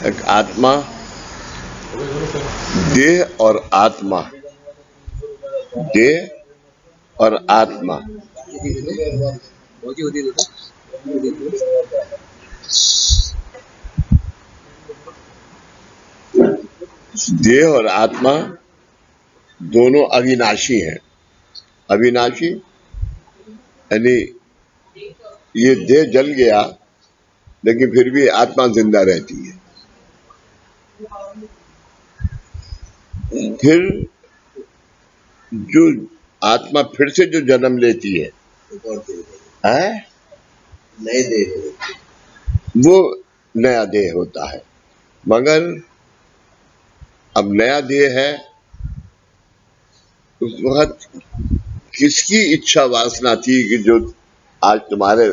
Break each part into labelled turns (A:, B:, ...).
A: एक आत्मा, देह और आत्मा, देह और आत्मा। देह और आत्मा दोनों अविनाशी हैं। अविनाशी यानी ये देह जल गया लेकिन फिर भी आत्मा जिंदा रहती है। फिर जो आत्मा फिर से जो जन्म लेती है
B: नए देह,
A: वो नया देह होता है। मगर अब नया देह है, उस वक्त किसकी इच्छा वासना थी कि जो आज तुम्हारे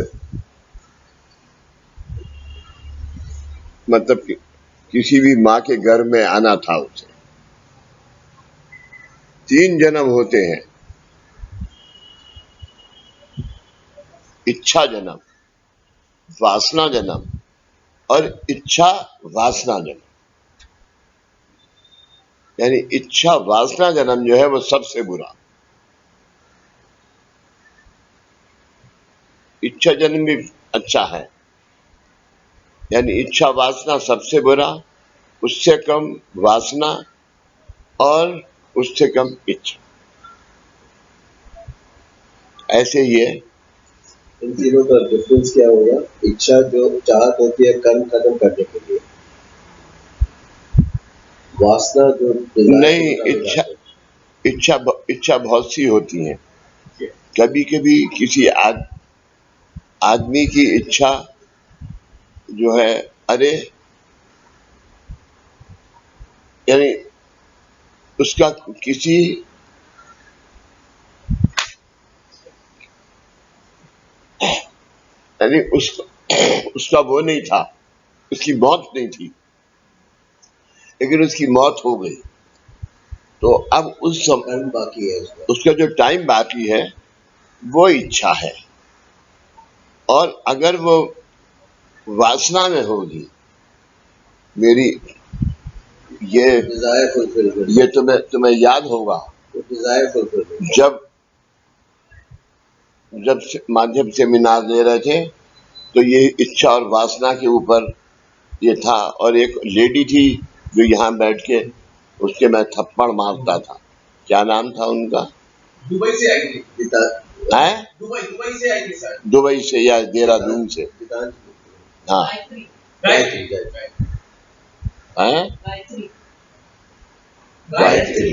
A: मतलब किसी भी माँ के घर में आना था उसे। 3 जन्म होते हैं, इच्छा जन्म, वासना जन्म और इच्छा वासना जन्म। यानी इच्छा वासना जन्म जो है वो सबसे बुरा। इच्छा जन्म भी अच्छा है, यानी इच्छा वासना सबसे बुरा, उससे कम वासना और उससे कम इच्छा। ऐसे ये
B: इन तीनों का डिफरेंस क्या होगा? इच्छा जो चाहत होती है कर्म खत्म करने के लिए, वासना जो
A: नहीं, इच्छा बहुत सी होती हैं। कभी कभी किसी आदमी की इच्छा जो है, अरे यानी उसका किसी यानी उसका वो नहीं था, उसकी मौत नहीं थी, लेकिन उसकी मौत हो गई। तो अब उस समय
B: बाकी है
A: उसका जो टाइम बाकी है वो इच्छा है। और अगर वो वासना में होगी, मेरी ये तुम्हें याद होगा जब माध्यम सेमिनार दे रहे थे तो ये इच्छा और वासना के ऊपर ये था। और एक लेडी थी जो यहाँ बैठ के उसके मैं थप्पड़ मारता था। क्या नाम था उनका?
C: दुबई से आई थी।
A: है?
C: दुबई से आई थी सर।
A: दुबई से या देहरादून से? हाँ। गायत्री।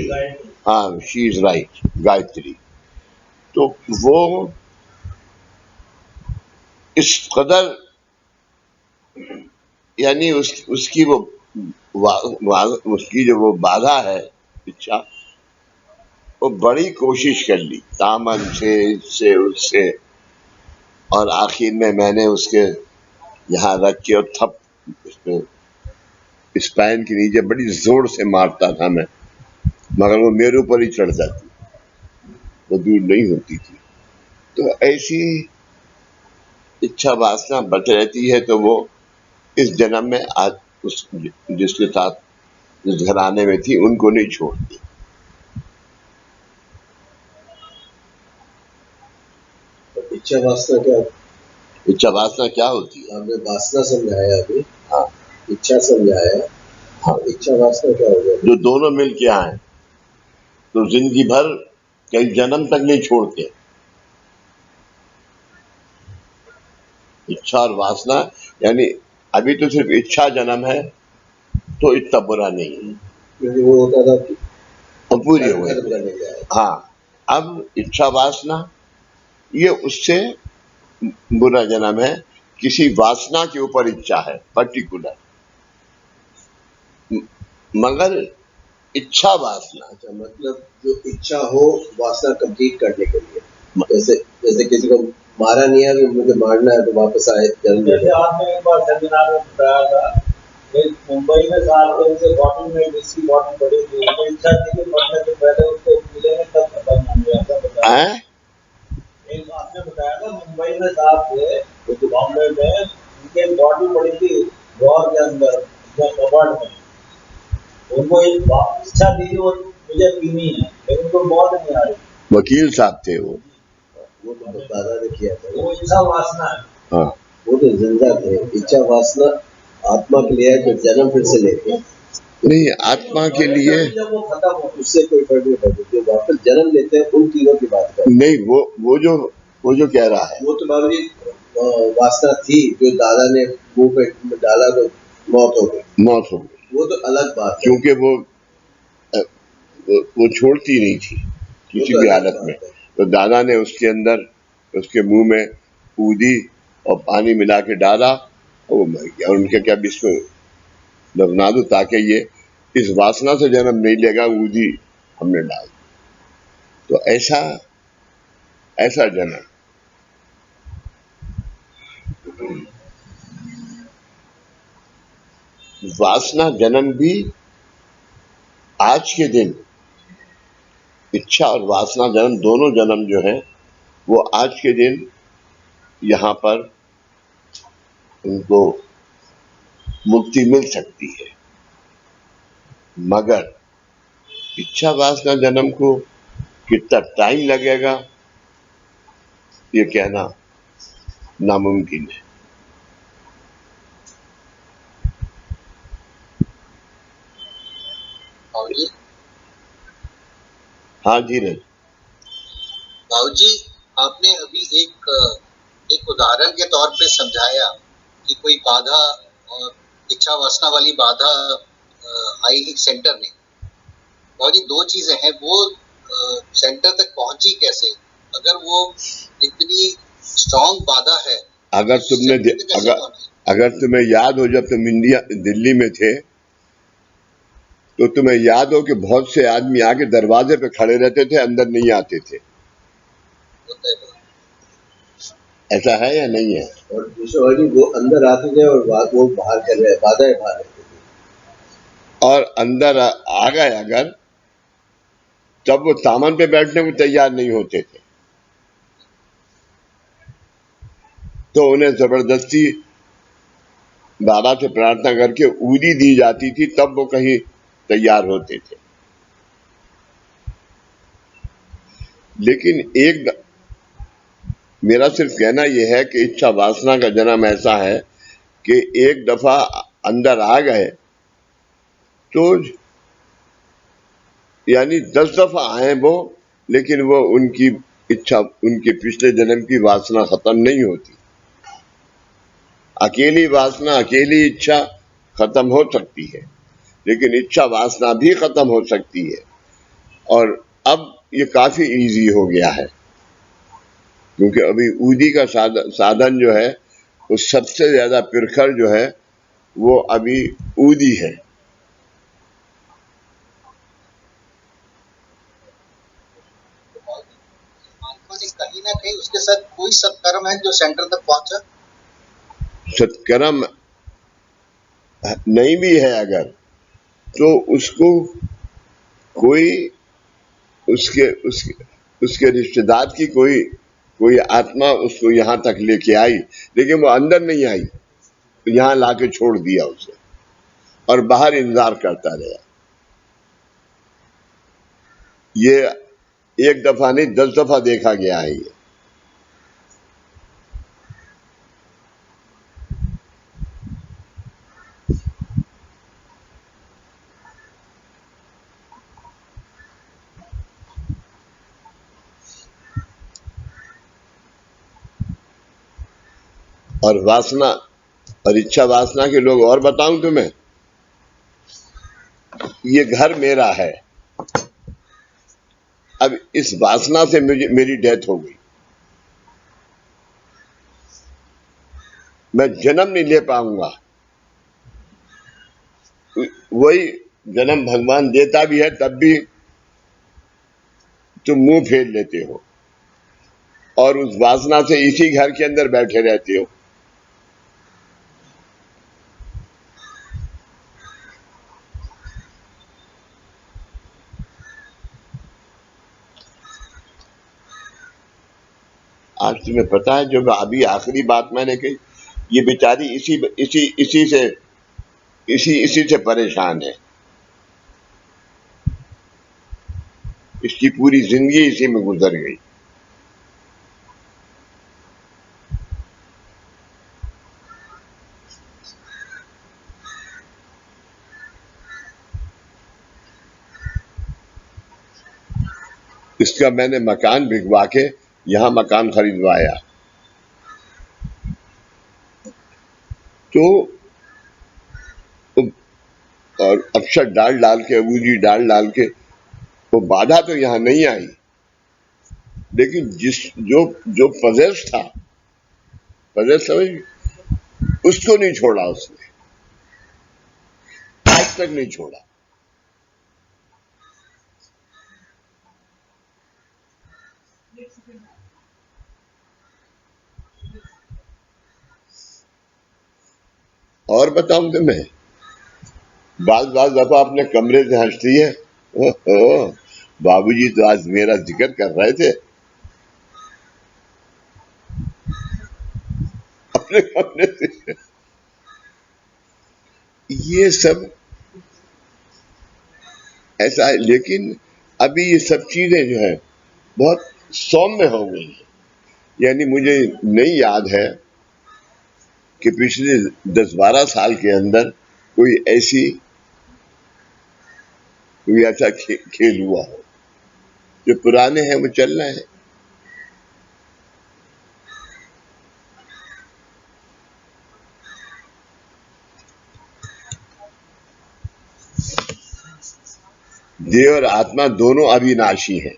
A: हाँ, शी इज राइट, गायत्री। तो वो इस कदर यानी उसकी वो उसकी जो वो बाधा है इच्छा, वो बड़ी कोशिश कर ली दामन से, इससे उससे, और आखिर में मैंने उसके यहाँ रख के और थप स्पाइन के नीचे बड़ी जोर से मारता था मैं, मगर वो मेरे ऊपर ही चढ़ जाती, वो दूर नहीं होती थी। तो ऐसी इच्छा वासना बच रहती है, तो वो इस जन्म में आज उस जिसके साथ जिस घराने में थी उनको नहीं छोड़ती।
B: इच्छा वासना क्या?
A: इच्छा वासना क्या होती है?
B: आपने वासना समझाया अभी।
A: हाँ,
B: इच्छा समझाया। हाँ, इच्छा वासना क्या हो गया?
A: जो दोनों मिल के आए तो जिंदगी भर कई जन्म तक नहीं छोड़ते। इच्छा और वासना यानी अभी तो सिर्फ इच्छा जन्म है, तो इतना बुरा नहीं है,
B: क्योंकि वो होता था
A: अब पूरी हो गई। हाँ, अब इच्छा वासना ये उससे बुरा जन्म है। किसी वासना के ऊपर इच्छा है पर्टिकुलर, मगर इच्छा वासना
B: अच्छा, मतलब जो इच्छा हो वासना कंप्लीट करने के लिए, जैसे किसी को मारा नहीं है तो मुझे मारना है तो वापस आए जन्म।
C: जैसे आपने एक बार सेमिनार में बताया था, मुंबई में साल से बॉटल में जिसकी बॉटल पड़ी थी, वो इच्छा थी कि मरने से पहले उसको मिलेंगे तब खत्म हो गया था। बताया एक आपने बताया था मुंबई में साहब थे, बॉम्बे में उनके बॉटल पड़ी थी ड्रॉर के अंदर, या कबाड़ में, उनको एक इच्छा थी कि वो मुझे पीनी है, लेकिन उनको मौत नहीं आ रही।
A: वकील साहब थे
B: वो तो दादा ने किया था।
C: वो इच्छा वासना है।
A: हाँ,
B: वो तो जिंदा थे। इच्छा वासना आत्मा के लिए है जो जन्म फिर से लेते हैं।
A: नहीं आत्मा के लिए
C: जब वो खत्म हो,
B: उससे कोई फर्क नहीं पड़ता। जो वापस जन्म लेते हैं उन तीनों की बात कर।
A: नहीं, वो जो कह रहा है
B: वो तो बाबू जी वासना थी जो दादा ने मुंह पे डाला तो मौत हो गई।
A: मौत हो गई,
B: वो तो अलग बात है।
A: क्योंकि वो छोड़ती नहीं थी किसी
B: तो
A: भी
B: अलग
A: हालत
B: बात
A: में।
B: है।
A: तो दादा ने उसके अंदर उसके मुंह में ऊदी और पानी मिला के डाला और वो मर गया। और उनके क्या इसको दफना दो ताकि ये इस वासना से जन्म नहीं लेगा, ऊदी हमने डाल दी। तो ऐसा जन्म वासना जन्म भी आज के दिन, इच्छा और वासना जन्म दोनों जन्म जो है वो आज के दिन यहाँ पर उनको मुक्ति मिल सकती है, मगर इच्छा वासना जन्म को कितना टाइम लगेगा ये कहना नामुमकिन है।
D: बाबूजी,
A: हाँ जी रज,
D: बाबूजी, आपने अभी एक उदाहरण के तौर पे समझाया कि कोई बाधा और इच्छा वासना वाली बाधा आई एक सेंटर में। बाबूजी, दो चीजें हैं, वो सेंटर तक पहुंची कैसे? अगर वो इतनी स्ट्रॉन्ग बाधा है,
A: अगर तुमने
D: सेंटर तक कैसे पहुंची?
A: अगर तुम्हें याद हो, जब तुम दिल्ली में थे तो तुम्हें याद हो कि बहुत से आदमी आके दरवाजे पे खड़े रहते थे, अंदर नहीं आते थे।
D: होता है बाबूजी।
A: ऐसा है या नहीं है?
B: और दूसरा जी वो अंदर आते थे और वो बाहर कर रहे बाधाएं बाहर रहती थी।
A: और अंदर आ गए अगर, तब वो सामान पे बैठने को तैयार नहीं होते थे, तो उन्हें जबरदस्ती बाबा से प्रार्थना करके ऊदी दी जाती थी, तब वो कहीं तैयार होते थे। लेकिन मेरा सिर्फ कहना यह है कि इच्छा वासना का जन्म ऐसा है कि एक दफा अंदर आ गए तो यानी 10 दफा आए वो, लेकिन वो उनकी इच्छा, उनके पिछले जन्म की वासना खत्म नहीं होती। अकेली वासना, अकेली इच्छा खत्म हो सकती है, लेकिन इच्छा वासना भी खत्म हो सकती है। और अब ये काफी इजी हो गया है, क्योंकि अभी ऊदी का साधन जो है वो सबसे ज्यादा प्रखर जो है वो अभी ऊदी है।
D: आत्मा ने कहीं ना कहीं उसके साथ कोई सत्कर्म है जो सेंटर तक पहुंचा?
A: सत्कर्म नहीं भी है अगर, तो उसको कोई उसके उसके उसके रिश्तेदार की कोई आत्मा उसको यहाँ तक लेके आई, लेकिन वो अंदर नहीं आई, तो यहाँ लाके छोड़ दिया उसे और बाहर इंतजार करता रहा। ये एक दफा नहीं 10 दफा देखा गया है ये। और वासना और इच्छा वासना के लोग, और बताऊं तुम्हें, ये घर मेरा है, अब इस वासना से मेरी डेथ हो गई, मैं जन्म नहीं ले पाऊंगा। वही जन्म भगवान देता भी है, तब भी तुम मुंह फेर लेते हो और उस वासना से इसी घर के अंदर बैठे रहते हो। आज तुम्हें पता है, जो अभी आखिरी बात मैंने कही, ये बेचारी इसी से इसी इसी से परेशान है, इसकी पूरी जिंदगी इसी में गुजर गई। इसका मैंने मकान बिकवा के यहां मकान खरीदवाया, तो और अक्षर डाल डाल के, अबूजी डाल डाल के, वो बाधा तो यहां नहीं आई, लेकिन जिस जो जो पजेस था, पजेस समझ, उसको नहीं छोड़ा उसने, आज तक नहीं छोड़ा। और बताऊं तुम्हें, बाज बाज दफा अपने कमरे से हंसती है, ओहो बाबूजी तो आज मेरा जिक्र कर रहे थे, अपने कमरे से। ये सब ऐसा है, लेकिन अभी ये सब चीजें जो है बहुत सौम्य हो गई है। यानी मुझे नहीं याद है कि पिछले 10-12 साल के अंदर कोई ऐसा खेल हुआ हो। जो पुराने हैं वो चल रहे हैं। देह और आत्मा दोनों अविनाशी हैं।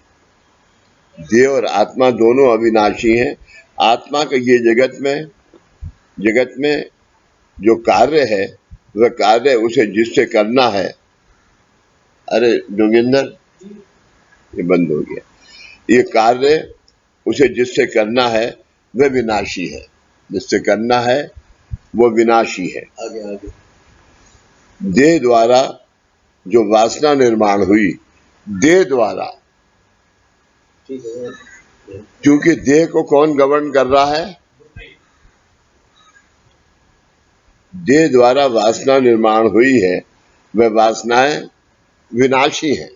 A: देह और आत्मा दोनों अविनाशी हैं। आत्मा का ये जगत में जो कार्य है, वह कार्य उसे जिससे करना है। अरे जोगिंदर, ये बंद हो गया। ये कार्य उसे जिससे करना है वह विनाशी है, जिससे करना है वो विनाशी है।
B: आगे आगे
A: देह द्वारा जो वासना निर्माण हुई, देह द्वारा,
B: ठीक है,
A: क्योंकि देह को कौन गवर्न कर रहा है? देह द्वारा वासना निर्माण हुई है, वह वासनाएं विनाशी हैं।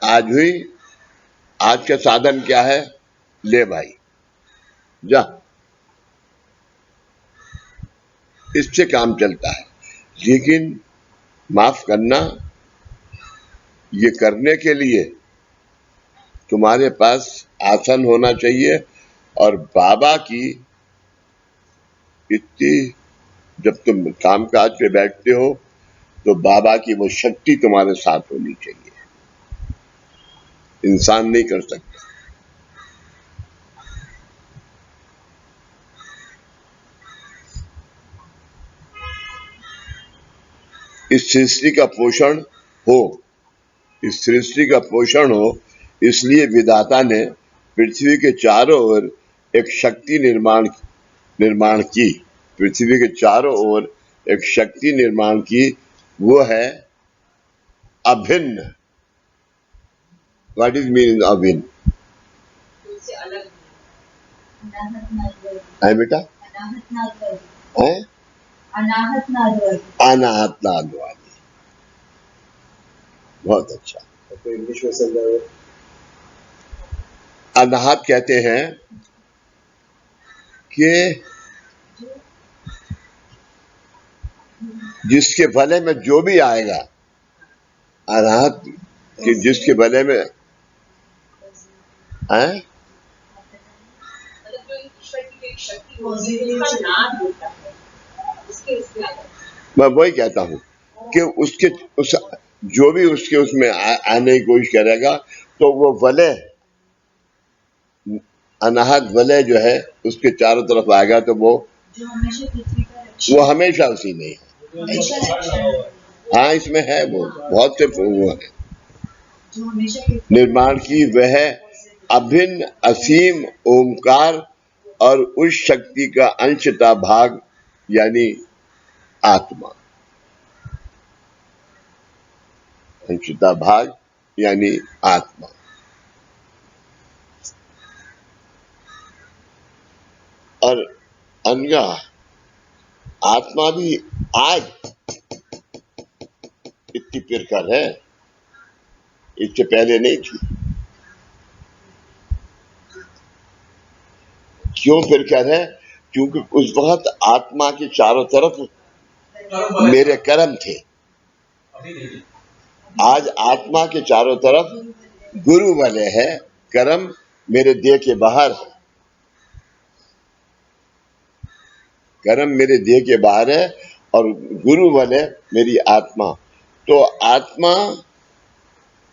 A: आज हुई, आज का साधन क्या है? ले भाई जा, इससे काम चलता है। लेकिन माफ करना, ये करने के लिए तुम्हारे पास आसन होना चाहिए, और बाबा की इतनी, जब तुम काम काज पे बैठते हो तो बाबा की वो शक्ति तुम्हारे साथ होनी चाहिए। इंसान नहीं कर सकता। इस सृष्टि का पोषण हो, इस सृष्टि का पोषण हो, इसलिए विधाता ने पृथ्वी के चारों ओर एक शक्ति निर्माण की। पृथ्वी के चारों ओर एक शक्ति निर्माण की, वो है अभिन्न। व्हाट इज मीनिंग अभिन्न? है बेटा? है अनाहत नादवानी। बहुत अच्छा।
B: तो इंग्लिश में समझाओ।
A: अनाहत कहते हैं कि जिसके भले में जो भी आएगा, अनाहत कि जिसके भले में है, मैं वही कहता हूँ कि उसके जो भी उसके उसमें आने की कोशिश करेगा, तो वो वलय, अनाहत वलय जो है उसके चारों तरफ आएगा, तो वो हमेशा उसी में है। हाँ, इसमें है, वो बहुत से वो है निर्माण की, वह अभिन्न असीम ओमकार और उस शक्ति का अंशता भाग यानी आत्मा। अंशता भाग यानी आत्मा। और अनगा आत्मा भी आज इतनी प्रखर है, इससे पहले नहीं थी। क्यों प्रखर है? क्योंकि उस वक्त आत्मा के चारों तरफ मेरे कर्म थे। आज आत्मा के चारों तरफ गुरु वाले है, कर्म मेरे देह के बाहर है। कर्म मेरे देह के बाहर है और गुरु वाले मेरी आत्मा। तो आत्मा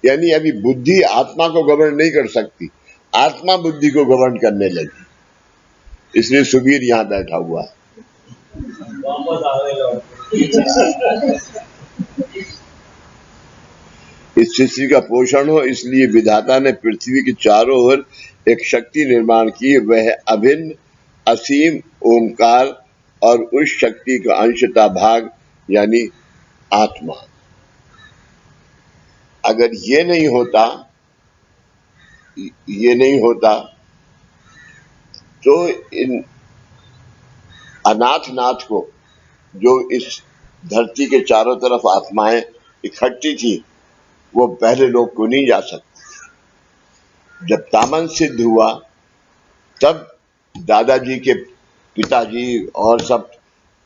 A: यानी अभी बुद्धि आत्मा को गवर्न नहीं कर सकती, आत्मा बुद्धि को गवर्न करने लगी। इसलिए सुबीर यहां बैठा हुआ है। इस सृष्टि का पोषण हो, इसलिए विधाता ने पृथ्वी के चारों ओर एक शक्ति निर्माण की। वह अभिन्न असीम ओंकार और उस शक्ति का अंशतः भाग यानी आत्मा। अगर ये नहीं होता तो इन अनाथ को, जो इस धरती के चारों तरफ आत्माएं इकट्ठी थी, वो पहले लोग को नहीं जा सकते। जब तामन सिद्ध हुआ तब दादाजी के पिताजी और सब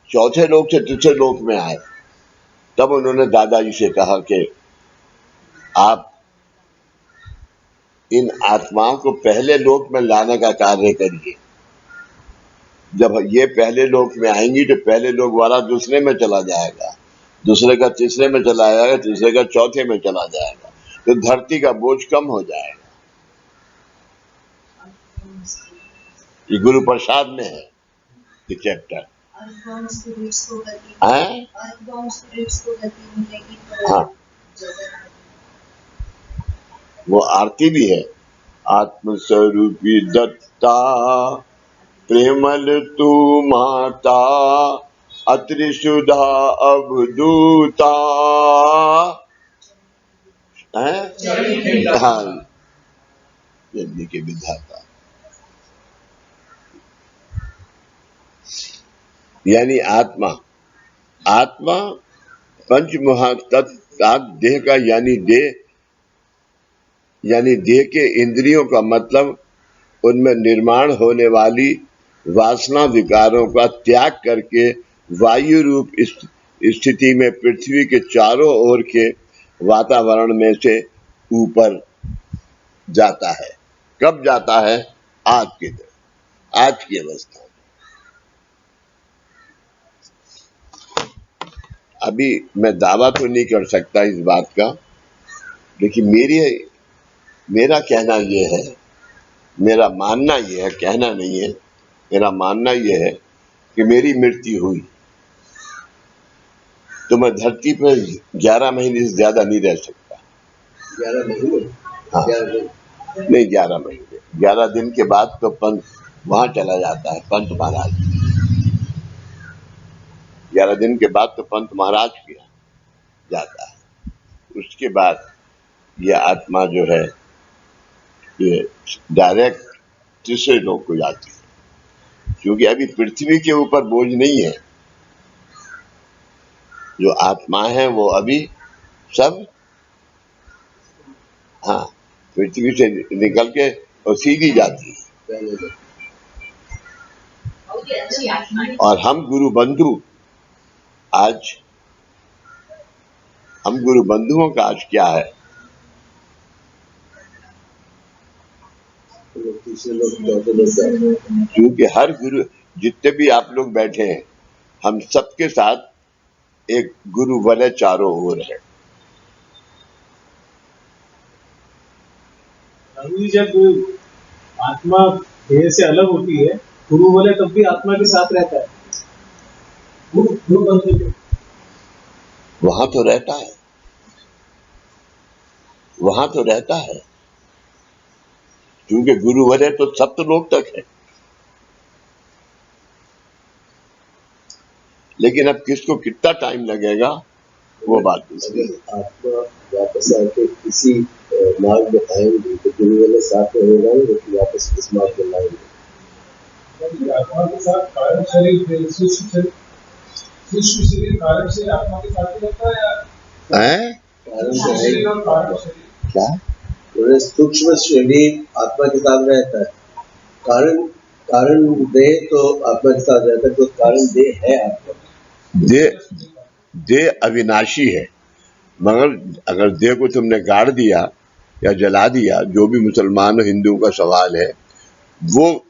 A: चौथे लोक से तीसरे लोक में आए। तब उन्होंने दादाजी से कहा कि आप इन आत्माओं को पहले लोक में लाने का कार्य करिए। जब ये पहले लोक में आएंगी तो पहले लोक वाला दूसरे में चला जाएगा, दूसरे का तीसरे में चला जाएगा, तीसरे का चौथे में चला जाएगा, तो धरती का बोझ कम हो जाएगा। ये गुरु प्रसाद में है ये चैप्टर। हाँ, वो आरती भी है। आत्मस्वरूपी दत्ता प्रेमल तू माता अत्रिशुधा अवधूता। हाँ, यज्ञ के विधाता यानी आत्मा। आत्मा पंच महातत्व देह का यानी देह के इंद्रियों का मतलब उनमें निर्माण होने वाली वासना विकारों का त्याग करके वायु रूप स्थिति में पृथ्वी के चारों ओर के वातावरण में से ऊपर जाता है। कब जाता है? आज की अवस्था। अभी मैं दावा तो नहीं कर सकता इस बात का, लेकिन मेरा कहना ये है, मेरा मानना ये है, कहना नहीं है, मेरा मानना ये है कि मेरी मृत्यु हुई तो मैं धरती पर 11 महीने से ज्यादा नहीं रह सकता।
B: 11 महीने?
A: हाँ, नहीं 11 महीने, 11 दिन के बाद तो पंत वहां चला जाता है, पंत महाराज। 11 दिन के बाद तो पंत महाराज के जाता है। उसके बाद ये आत्मा जो है ये डायरेक्ट तीसरे लोक को जाती है, क्योंकि अभी पृथ्वी के ऊपर बोझ नहीं है। जो आत्मा है वो अभी सब हाँ पृथ्वी से निकल के और सीधी जाती है। और हम गुरु बंधुओं का आज क्या है? क्योंकि हर गुरु, जितने भी आप लोग बैठे हैं, हम सबके साथ एक गुरु वलय चारों ओर है।
C: जब आत्मा देह से अलग होती है, गुरु वलय तब भी आत्मा के साथ रहता है।
A: वहां तो रहता है, क्योंकि गुरु वलय तो सप्तलोक तक है। लेकिन अब किसको कितना टाइम लगेगा वो बात दूसरी।
B: आत्मा वापस आके किसी मार्ग में आएंगे तो गुरु वाले साथ में होगा, लेकिन वापस इस मार्ग में लाएंगे।
C: आत्मा के साथ कारण शरीर सूक्ष्म शरीर कारण से आत्मा के साथ रहता है या
A: हैं?
B: कारण
C: सूक्ष्म
B: से
C: शरीर और कारण शरीर?
A: क्या?
B: बोले सूक्ष्म शरीर आत्मा के साथ रहता है, कारण कारण देह तो आत्मा के साथ रहता है, तो कारण देह है आत्मा।
A: देह अविनाशी है, मगर अगर देह को तुमने गाड़ दिया या जला दिया, जो भी मुसलमान और हिंदू का सवाल है, वो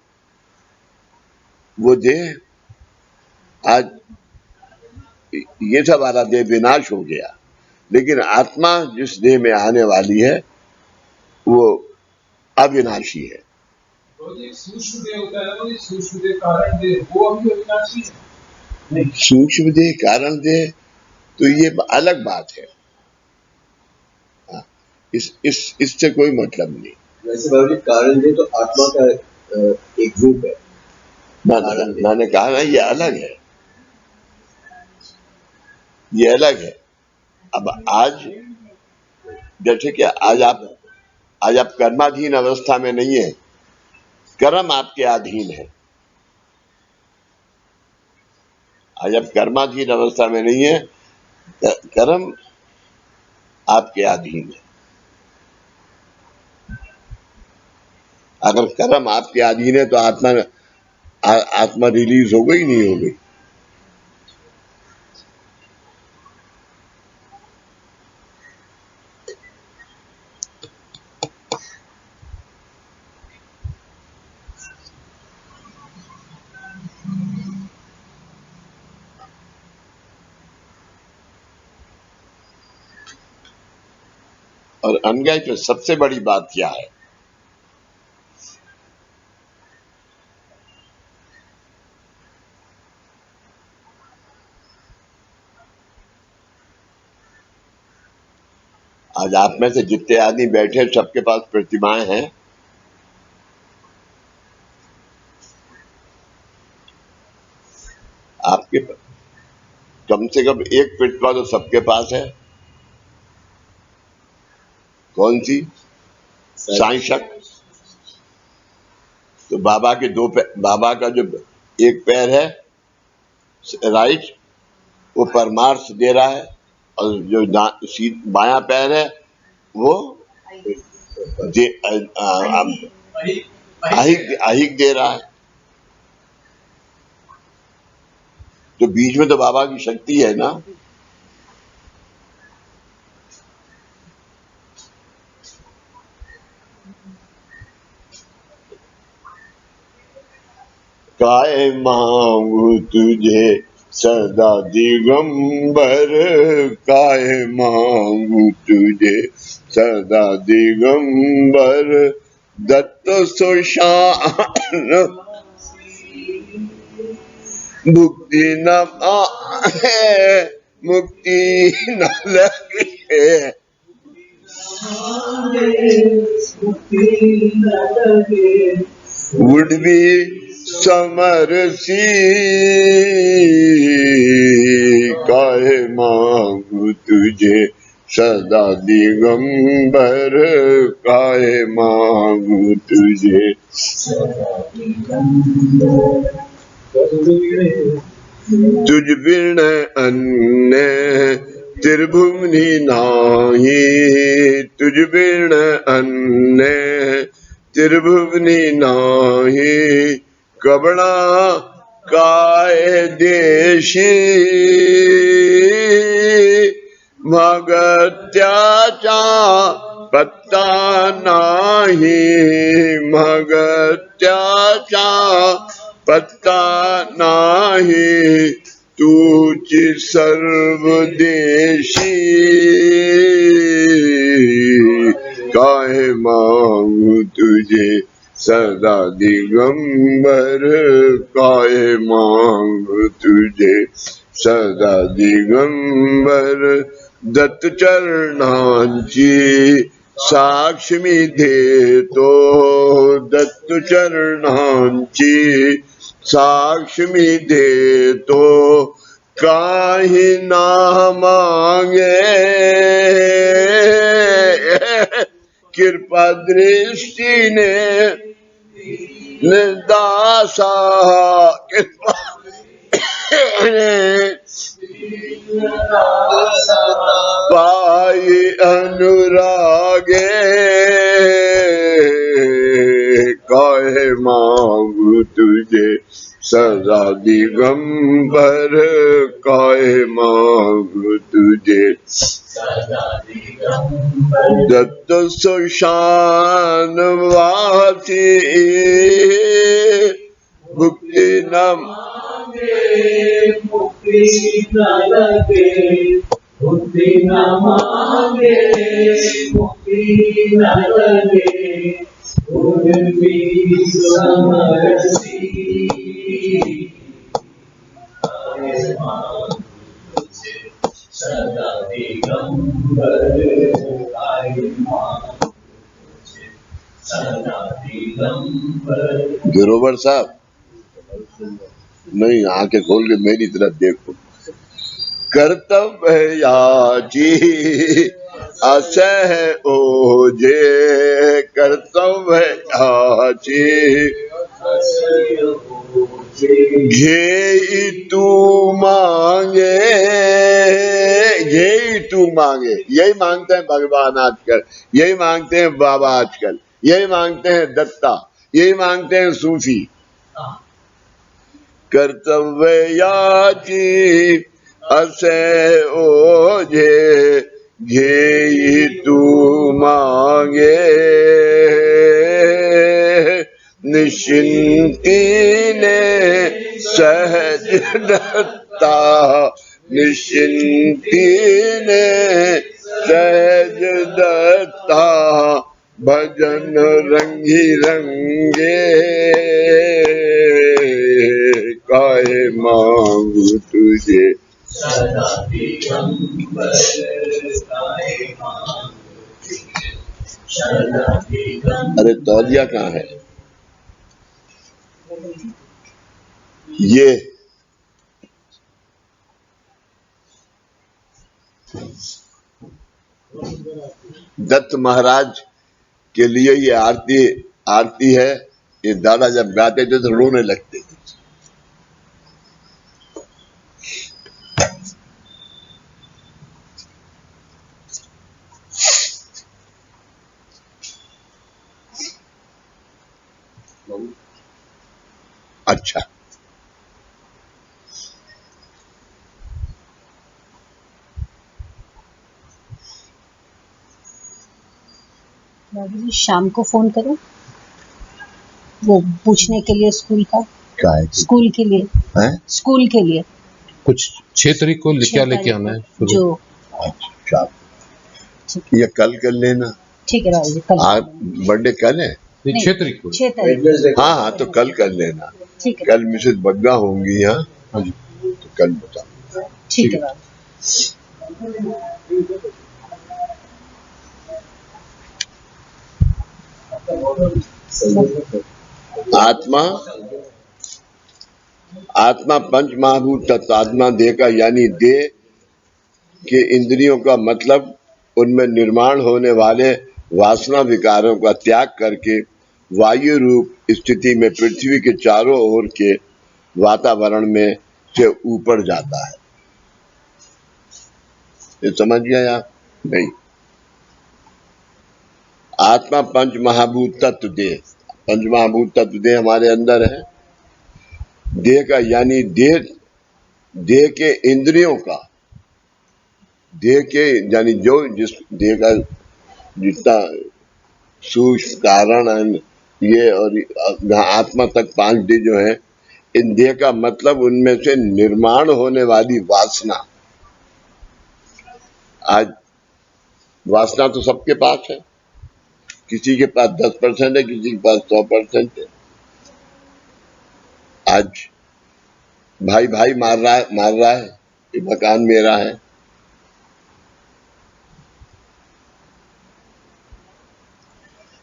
A: देह आज ये सब वाला देह विनाश हो गया, लेकिन आत्मा जिस देह में आने वाली है वो अविनाशी है।
C: तो ये सूक्ष्म देह होता है ना, ये सूक्ष्म देह कारण देह वो अभी अविनाशी है।
A: नहीं, सूक्ष्म देह कारण देह तो ये अलग बात है। हाँ, इससे कोई मतलब नहीं।
B: वैसे बाबू जी कारण देह तो आत्मा का एक रूप है।
A: मैंने कहा ना, ये अलग है, ये अलग है। अब आज जैसे कि आज आप कर्माधीन अवस्था में नहीं है, कर्म आपके अधीन है। आज आप कर्माधीन अवस्था में नहीं है, कर्म आपके अधीन है। अगर कर्म आपके अधीन है तो आत्मा रिलीज हो गई, नहीं हो गई? और अनगय तो सबसे बड़ी बात क्या है? आज आप में से जितने आदमी बैठे सबके पास प्रतिमाएं हैं। आपके कम से कम एक प्रतिमा तो सबके पास है। कौन सी? साईं शक्ति। तो बाबा के बाबा का जो एक पैर है राइट, वो परमार्थ दे रहा है, और जो बायां पैर है वो अहिक दे रहा है। तो बीच में तो बाबा की शक्ति है ना। काय मांगू तुझे सदा दिगंबर, काय मांगू तुझे सदा दिगंबर, दत्त सुशान मुक्ति न पाए, मुक्ति न लगे, would be समरसी, काहे मांगू तुझे सदा दिगंबर, काहे मांगू तुझे तुझ बिन अन्य त्रिभुवनि नाही, तुझ बिन अन्य त्रिभुवनि नाही, कबड़ा काय देशी, भगत्याचा पत्ता नाही, भगत्याचा पत्ता नाही, तूच सर्वदेशी, काहे मांगू तुझे सदा दिगंबर, काहे मांगू तुझे सदा दिगंबर, दत्त चरणांची साक्ष मी देतो, दत्त चरणांची साक्ष मी देतो, काही ना मांगे, कृपा दृष्टीने दासा, कृपा पाई अनुरागे काहे मांगू तुझे सदा दिगंबर काहे मांगू तुझे दत्त सुशान वासी मुक्ति न
C: मुक्ति न लगे बुद्धि न मांगे मुक्ति न लगे उर्मी समरसी सदा दिगंबर सदा दिगंबर।
A: गिरोवर साहब नहीं, आंखें खोल के मेरी तरफ देखो। कर्तव्य याची असह ओजे कर्तव्य याची घेई तू मांगे घेई तू मांगे। यही मांगते हैं भगवान आजकल, यही मांगते हैं बाबा आजकल, यही मांगते हैं दत्ता, यही मांगते हैं सूफी। कर्तव्य याची असे ओझे घेई तू मांगे निश्चिंती ने सहज दत्ता निश्चिंती ने सहज दत्ता भजन रंगी रंगे काहे मांगू तुझे
C: सदा दिगंबर काहे मांगू तुझे सदा दिगंबर।
A: अरे तौलिया कहाँ है? ये दत्त महाराज के लिए ये आरती है। ये दादा जब गाते थे तो रोने लगते थे। अच्छा,
E: बाबू जी शाम को फोन करो वो पूछने के लिए स्कूल का।
A: क्या है?
E: स्कूल के लिए
A: हैं?
E: स्कूल के लिए
F: कुछ 6 तारीख को क्या लेके आना है शुरू?
E: जो
A: अच्छा, ये कल कर लेना।
E: ठीक है राहुल जी कल
A: आज बर्थडे कल है।
F: नहीं 6 तारीख को।
E: 6 तारीख
A: हाँ हाँ, तो कल कर लेना।
E: ठीक है
A: कल मिसेज बग्गा होंगी यहाँ।
F: हाँ जी,
A: तो कल बता।
E: ठीक है राहुल।
A: आत्मा आत्मा पंच महाभूत तत्व आत्मा देह का यानी देह के इंद्रियों का मतलब उनमें निर्माण होने वाले वासना विकारों का त्याग करके वायु रूप स्थिति में पृथ्वी के चारों ओर के वातावरण में से ऊपर जाता है। ये समझ गए आप? नहीं। आत्मा पंच महाभूत तत्व देह, पंच महाभूत तत्व देह हमारे अंदर है। देह का यानी देह के इंद्रियों का, देह के यानी जो जिस देह का जितना सूक्ष्म कारण ये और आत्मा तक 5 देह जो है, इन देह का मतलब उनमें से निर्माण होने वाली वासना। आज वासना तो सबके पास है, किसी के पास 10% है, किसी के पास 100% है। आज भाई भाई मार रहा है, ये मकान मेरा है।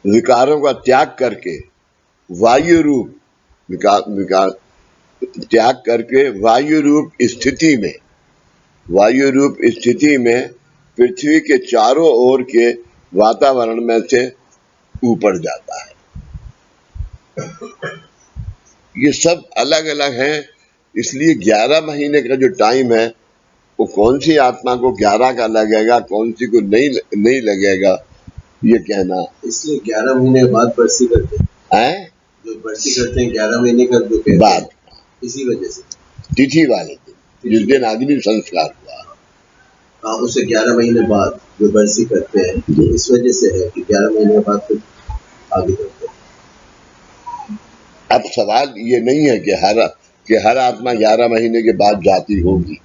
A: विकारों का त्याग करके वायु रूप विकार त्याग करके वायु रूप स्थिति में पृथ्वी के चारों ओर के वातावरण में से ऊपर जाता है। ये सब अलग अलग हैं, इसलिए 11 महीने का जो टाइम है वो कौन सी आत्मा को 11 का लगेगा, कौन सी को नहीं लगेगा, ये कहना।
B: इसलिए 11 महीने बाद बरसी करते
A: हैं,
B: जो बरसी करते हैं 11 महीने का जो कहते
A: बाद
B: हैं, इसी वजह से
A: तिथि वाले दिन, जिस दिन अग्नि संस्कार हुआ।
B: हाँ, उसे 11 महीने बाद जो बरसी करते हैं, ये इस वजह से है कि 11 महीने बाद फिर आगे करते हैं।
A: अब सवाल ये नहीं है कि हर आत्मा 11 महीने के बाद जाती होगी,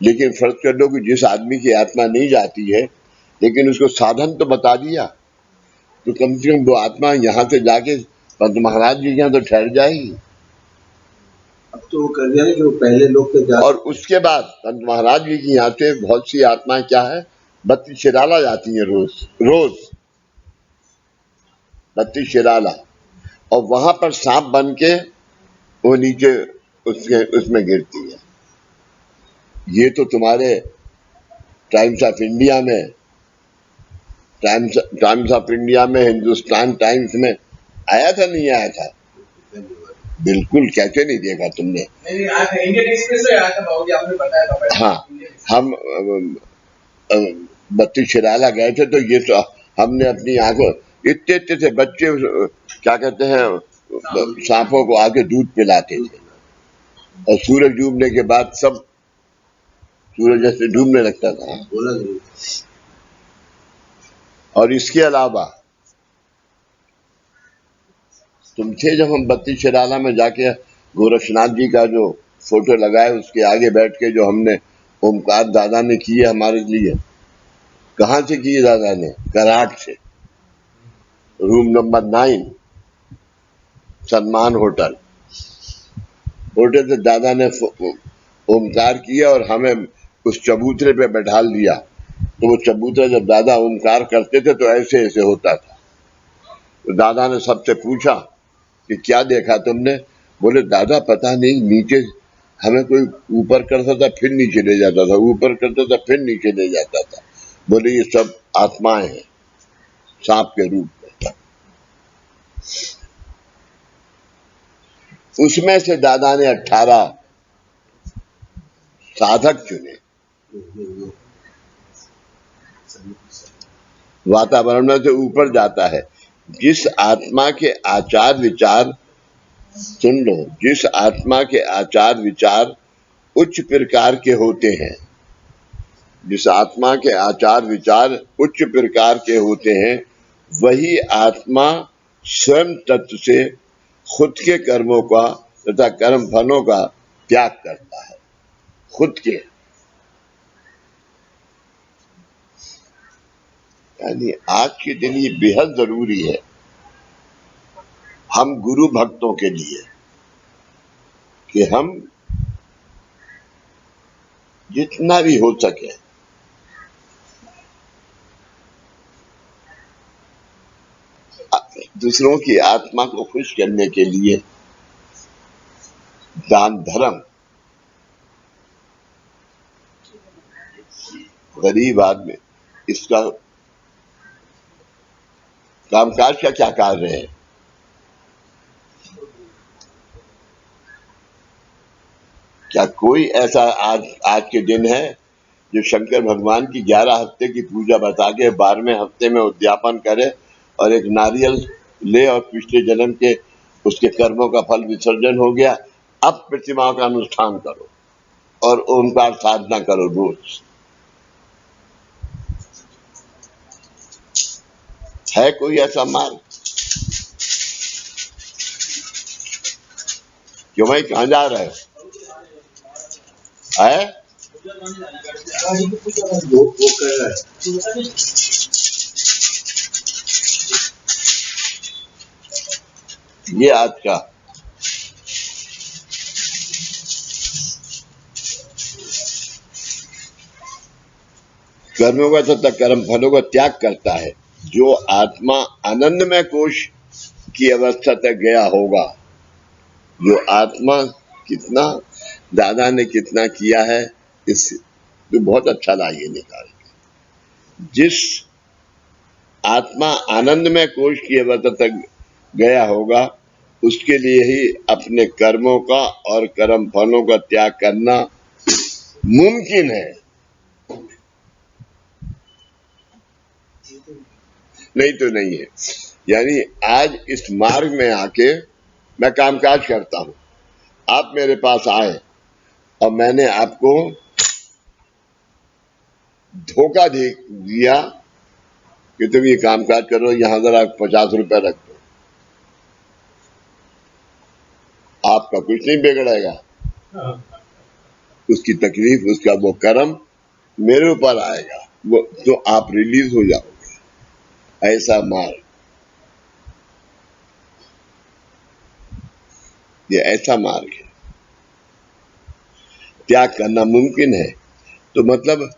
A: लेकिन फर्ज कर लो कि जिस आदमी की आत्मा नहीं जाती है लेकिन उसको साधन तो बता दिया, तो कम से कम वो आत्मा यहाँ से जाके पंत महाराज जी के यहाँ तो ठहर जाएगी।
B: अब तो वो कर दिया ना कि वो पहले लोग तो जा,
A: और उसके बाद पंत महाराज जी की यहाँ से बहुत सी आत्माएं क्या है, बत्ती शिराला जाती हैं रोज बत्ती शिराला, और वहां पर सांप बन के वो नीचे उसमें गिरती है। ये तो तुम्हारे टाइम्स ऑफ इंडिया में हिंदुस्तान टाइम्स में आया था, नहीं आया था? बिल्कुल, कैसे नहीं देखा तुमने?
C: नहीं आया था, इंडियन एक्सप्रेस से आया था बाबूजी, आपने बताया था पहले।
A: हाँ, हम बत्ती शिराला गए थे, तो ये तो हमने अपनी आंखों, इतने से बच्चे क्या कहते हैं, सांपों को आके दूध पिलाते थे, और सूरज डूबने के बाद सब सूरज जैसे डूबने लगता था।
B: बोला नहीं।
A: और इसके अलावा तुमसे जब हम बत्ती शिराला में जाके गोरक्षनाथ जी का जो फोटो लगाए उसके आगे बैठ के जो हमने ओमकार दादा ने किए हमारे लिए, कहाँ से किए दादा ने? कराट से, रूम नंबर 9 सम्मान होटल से दादा ने ओमकार किया और हमें उस चबूतरे पे बैठा दिया। तो वो चबूतरा जब दादा ओमकार करते थे तो ऐसे ऐसे होता था। तो दादा ने सबसे पूछा कि क्या देखा तुमने? बोले दादा पता नहीं, नीचे हमें कोई ऊपर करता था फिर नीचे ले जाता था, ऊपर करता था फिर नीचे ले जाता था। बोले ये सब आत्माएं हैं सांप के रूप में। उसमें से दादा ने 18 साधक चुने। वातावरण में से ऊपर जाता है। जिस आत्मा के आचार विचार, सुन लो, जिस आत्मा के आचार विचार उच्च प्रकार के होते हैं, जिस आत्मा के आचार विचार उच्च प्रकार के होते हैं, वही आत्मा स्वयं तत्व से खुद के कर्मों का तथा कर्म फलों का त्याग करता है। खुद के, यानी आज के दिन ये बेहद जरूरी है हम गुरु भक्तों के लिए कि हम जितना भी हो सके दूसरों की आत्मा को खुश करने के लिए दान धर्म, गरीब आदमी, इसका कामकाज का क्या कार्य है? क्या कोई ऐसा आज के दिन है जो शंकर भगवान की 11 हफ्ते की पूजा बता के 12वें हफ्ते में उद्यापन करे और एक नारियल ले और पिछले जन्म के उसके कर्मों का फल विसर्जन हो गया, अब प्रतिमाओं का अनुष्ठान करो और ओंकार साधना करो रोज? है कोई ऐसा मार्ग? क्यों भाई, कहां जा रहे हो? है
B: वो कर रहा है।
A: ये आज का कर्मों का तथा कर्म फलों का त्याग करता है। जो आत्मा आनंदमय कोश की अवस्था तक गया होगा, जो आत्मा कितना, दादा ने कितना किया है, इस तो बहुत अच्छा लाइए निकाल के। जिस आत्मा आनंदमय कोश की अवस्था तक गया होगा उसके लिए ही अपने कर्मों का और कर्म फलों का त्याग करना मुमकिन है, नहीं तो नहीं है। यानी आज इस मार्ग में आके मैं कामकाज करता हूं, आप मेरे पास आए और मैंने आपको धोखा दिया कि तुम ये कामकाज करो, यहां जरा 50 रुपए रख दो, आपका कुछ नहीं बिगड़ेगा, उसकी तकलीफ, उसका वो कर्म मेरे ऊपर आएगा, वो तो आप रिलीज हो जाओगे। ऐसा मार्ग, ये ऐसा मार्ग है, त्याग करना मुमकिन है। तो मतलब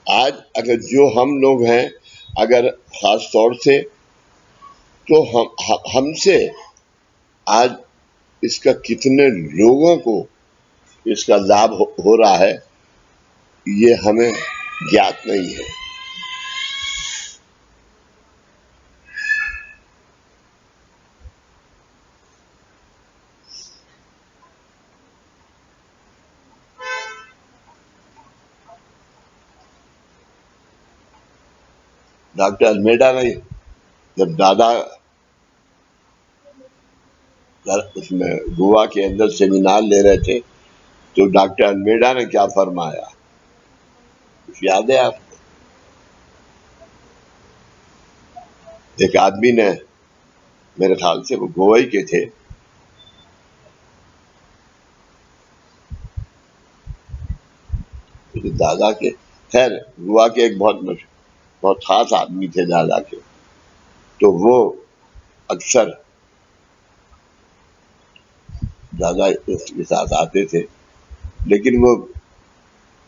A: आज अगर जो हम लोग हैं, अगर खास तौर से तो हमसे आज इसका कितने लोगों को इसका लाभ हो रहा है, ये हमें ज्ञात नहीं है। डॉक्टर अल्मेडा ने जब दादा उसमें गोवा के अंदर सेमिनार ले रहे थे, तो डॉक्टर अल्मेडा ने क्या फरमाया, कुछ याद है आपको? एक आदमी ने, मेरे ख्याल से वो गोवा के थे, दादा के, खैर गोवा के एक बहुत खास आदमी थे दादा के, तो वो अक्सर दादा उसके साथ आते थे, लेकिन वो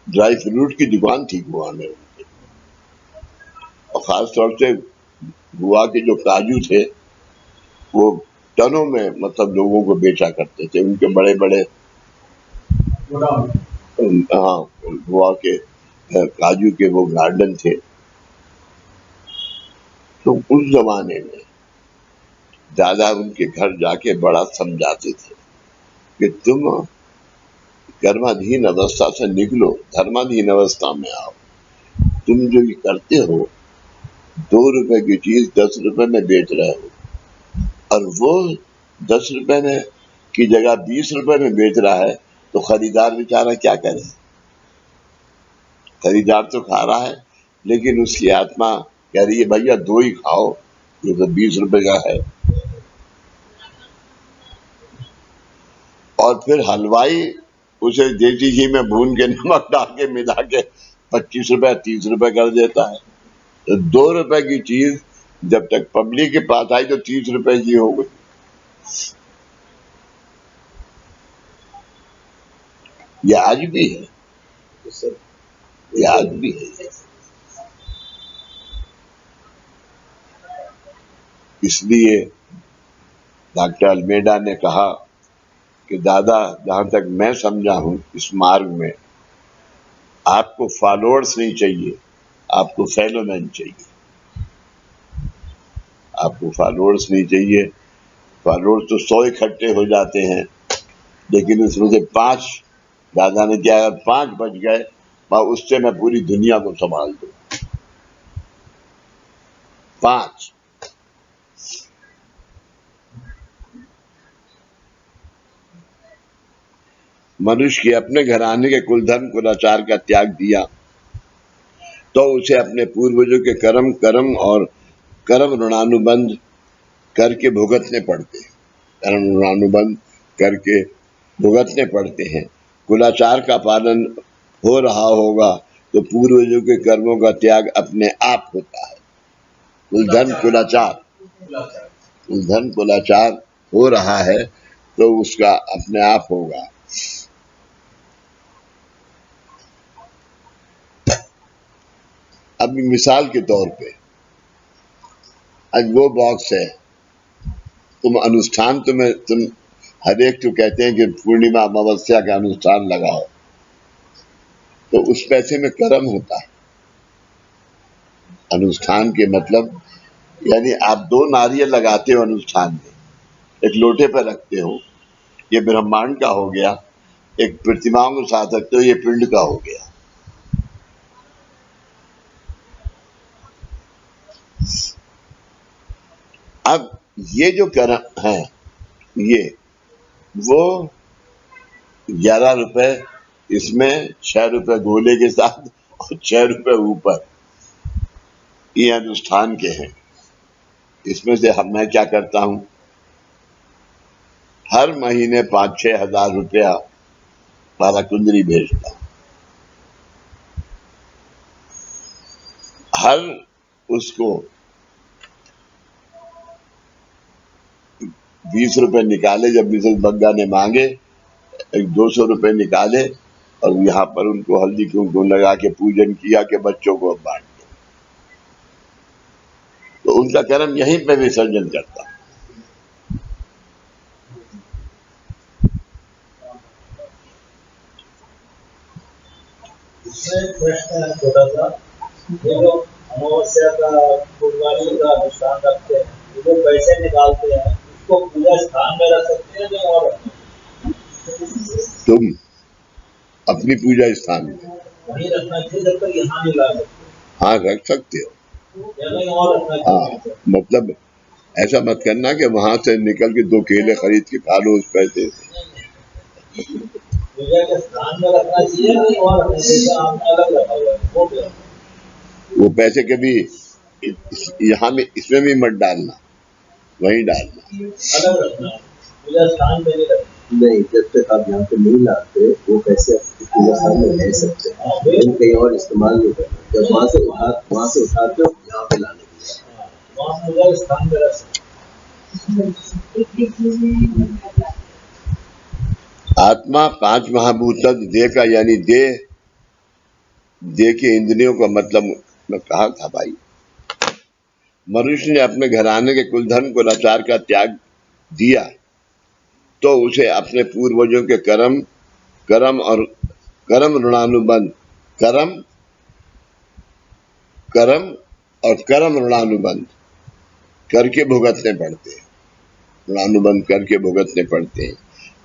A: ड्राई फ्रूट की दुकान थी गोवा में, और खास तौर से गोवा के जो काजू थे वो टनों में मतलब लोगों को बेचा करते थे, उनके बड़े बड़े, हाँ, गोवा के काजू के वो गार्डन थे। तो उस जमाने में दादा उनके घर जाके बड़ा समझाते थे कि तुम कर्माधीन अवस्था से निकलो, धर्माधीन अवस्था में आओ। तुम जो ये करते हो, 2 रुपए की चीज 10 रुपए में बेच रहे हो, और वो 10 रुपए में की जगह 20 रुपए में बेच रहा है, तो खरीदार बेचारा क्या करे? खरीदार तो खा रहा है, लेकिन उसकी आत्मा कह रही है भैया 2 ही खाओ, ये तो 20 रुपए का है। और फिर हलवाई उसे देसी घी में भून के नमक डाल के मिला के 25 रुपए 30 रुपए कर देता है। तो 2 रुपए की चीज जब तक पब्लिक के पास आई तो 30 रुपए की हो गई। ये आज भी है, ये आज भी है। इसलिए डॉक्टर अल्मेडा ने कहा कि दादा, जहां तक मैं समझा हूं इस मार्ग में, आपको फॉलोअर्स नहीं चाहिए, आपको फेलोमैन चाहिए। आपको फॉलोअर्स नहीं चाहिए, फॉलोअर्स तो 100 इकट्ठे हो जाते हैं, लेकिन उसमें से 5, दादा ने क्या, 5 बच गए, उससे मैं पूरी दुनिया को संभाल दूं। 5 मनुष्य के अपने घराने के कुलधर्म कुलाचार का त्याग दिया, तो उसे अपने पूर्वजों के कर्म और कर्म ऋणानुबंध करके भुगतने पड़ते हैं, कर्म ऋणानुबंध करके भुगतने पड़ते हैं। कुलाचार का पालन हो रहा होगा तो पूर्वजों के कर्मों का त्याग अपने आप होता है। कुलधर्म कुलाचार हो रहा है तो उसका अपने आप होगा। अभी मिसाल के तौर पे, आज वो बॉक्स है, तुम अनुष्ठान, तुम हर एक तो कहते हैं कि पूर्णिमा अमावस्या का अनुष्ठान लगाओ, तो उस पैसे में कर्म होता है। अनुष्ठान के मतलब यानी आप 2 नारियल लगाते हो अनुष्ठान में, एक लोटे पर रखते हो, ये ब्रह्मांड का हो गया। एक प्रतिमाओं के साथ रखते हो, ये पिंड का हो गया। अब ये जो कर्म है, ये वो 11 रुपए इसमें, 6 रुपए गोले के साथ और 6 रुपए ऊपर, ये हिंदुस्तान के हैं। इसमें से मैं क्या करता हूं, हर महीने 5-6 हजार रुपया बाराकुंदरी भेजता हूं। हर उसको 20 रुपए निकाले, जब मिसेस बग्गा ने मांगे, एक 200 रुपए निकाले और यहाँ पर उनको हल्दी कुमकुम लगा के पूजन किया कि बच्चों को बांट दो। तो उनका कर्म यहीं पे विसर्जन करता।
C: इसमें एक प्रश्न है छोटा सा, ये जो अमावस्या का फुलवारी का अनुष्ठान रखते हैं, ये जो पैसे निकालते हैं, उसको पूजा स्थान में रख सकते हैं जो और
A: तुम अपनी पूजा स्थान में
C: वहीं रखना चाहिए, जब तक यहाँ नहीं ला सकते।
A: हाँ, रख सकते हो।
C: या कहीं और रखना
A: हाँ,
C: चाहिए।
A: मतलब ऐसा मत करना कि वहां से निकल के 2 केले खरीद के खा लो उस पैसे से।
C: पूजा के स्थान में रखना चाहिए, कहीं और रखना चाहिए, आपने अलग रखा हुआ है, वो क्या?
A: वो पैसे कभी यहाँ में इसमें भी मत डालना, वहीं डालना।
C: अलग रखना है, पूजा स्थान में नहीं रखना।
B: नहीं, जब तक आप यहाँ पे नहीं लाते वो पैसे आपकी पूजा स्थान में रह सकते हैं, लेकिन कहीं और इस्तेमाल नहीं करना। जब वहाँ से उठाते हो यहाँ पे लाने के लिए,
C: वहाँ पूजा स्थान में रख सकते।
A: आत्मा 5 महाभूत देह का, यानी देह के इंद्रियों का मतलब मैं कहा था भाई, मनुष्य ने अपने घराने के कुलधन को लाचार का त्याग दिया तो उसे अपने पूर्वजों के कर्म और कर्म ऋणानुबंध, कर्म ऋणानुबंध करके भुगतने पड़ते हैं। ऋणानुबंध करके भुगतने पड़ते हैं।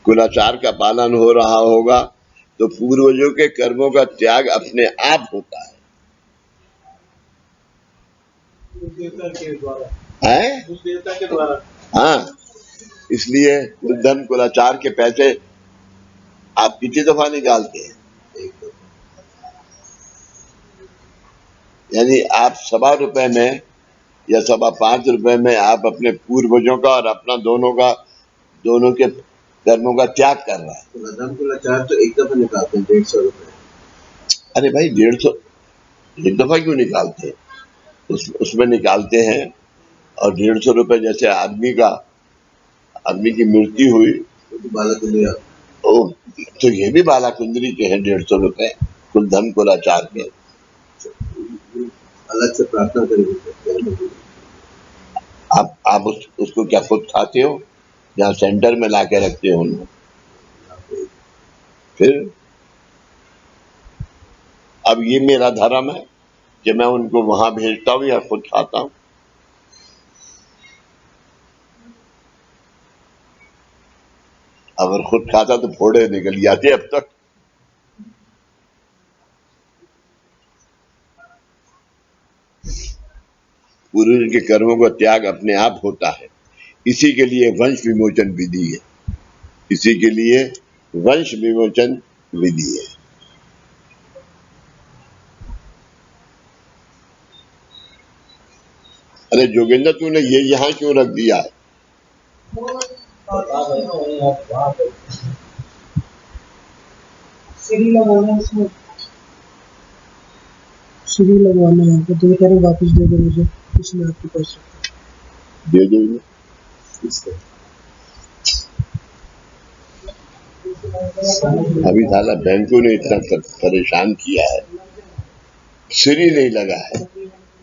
A: कुलाचार का पालन हो रहा होगा तो पूर्वजों के कर्मों का त्याग अपने आप होता है।
C: देवता के द्वारा,
A: है?
C: उस देवता के द्वारा।
A: हाँ, इसलिए धन कुलाचार के पैसे आप कितनी दफा निकालते हैं? यानी आप 1.25 रुपए में या 5.25 रुपए में आप अपने पूर्वजों का और अपना दोनों के कर्मों का त्याग कर रहा है।
B: तो धन को लाचार तो एक दफा निकालते हैं 150 रुपए।
A: अरे भाई 150 एक दफा क्यों निकालते हैं? उसमें निकालते हैं। और 150 रुपए जैसे आदमी की मृत्यु हुई
B: तो बालाकुंदरी,
A: तो ये भी बालाकुंदरी के हैं 150 रुपए, कुलधन कुलाचार के।
B: अलग से प्रार्थना करेंगे।
A: आप उसको क्या खुद खाते हो या सेंटर में लाके रखते हो उनको? फिर अब ये मेरा धर्म है कि मैं उनको वहां भेजता हूँ या खुद खाता हूँ? अगर खुद खाता तो फोड़े निकल जाते अब तक। पूर्वज के कर्मों का त्याग अपने आप होता है। इसी के लिए वंश विमोचन विधि है। इसी के लिए वंश विमोचन विधि है। अरे जोगेंद्र, तूने ये यहाँ क्यों रख दिया है?
G: सीढ़ी लगवाना है इसमें, सीढ़ी लगवाना है तो दो तरह वापस दे दो मुझे, इसमें आपके पास
A: दे देंगे। अभी साला बैंकों ने इतना परेशान किया है, सीढ़ी नहीं लगा है।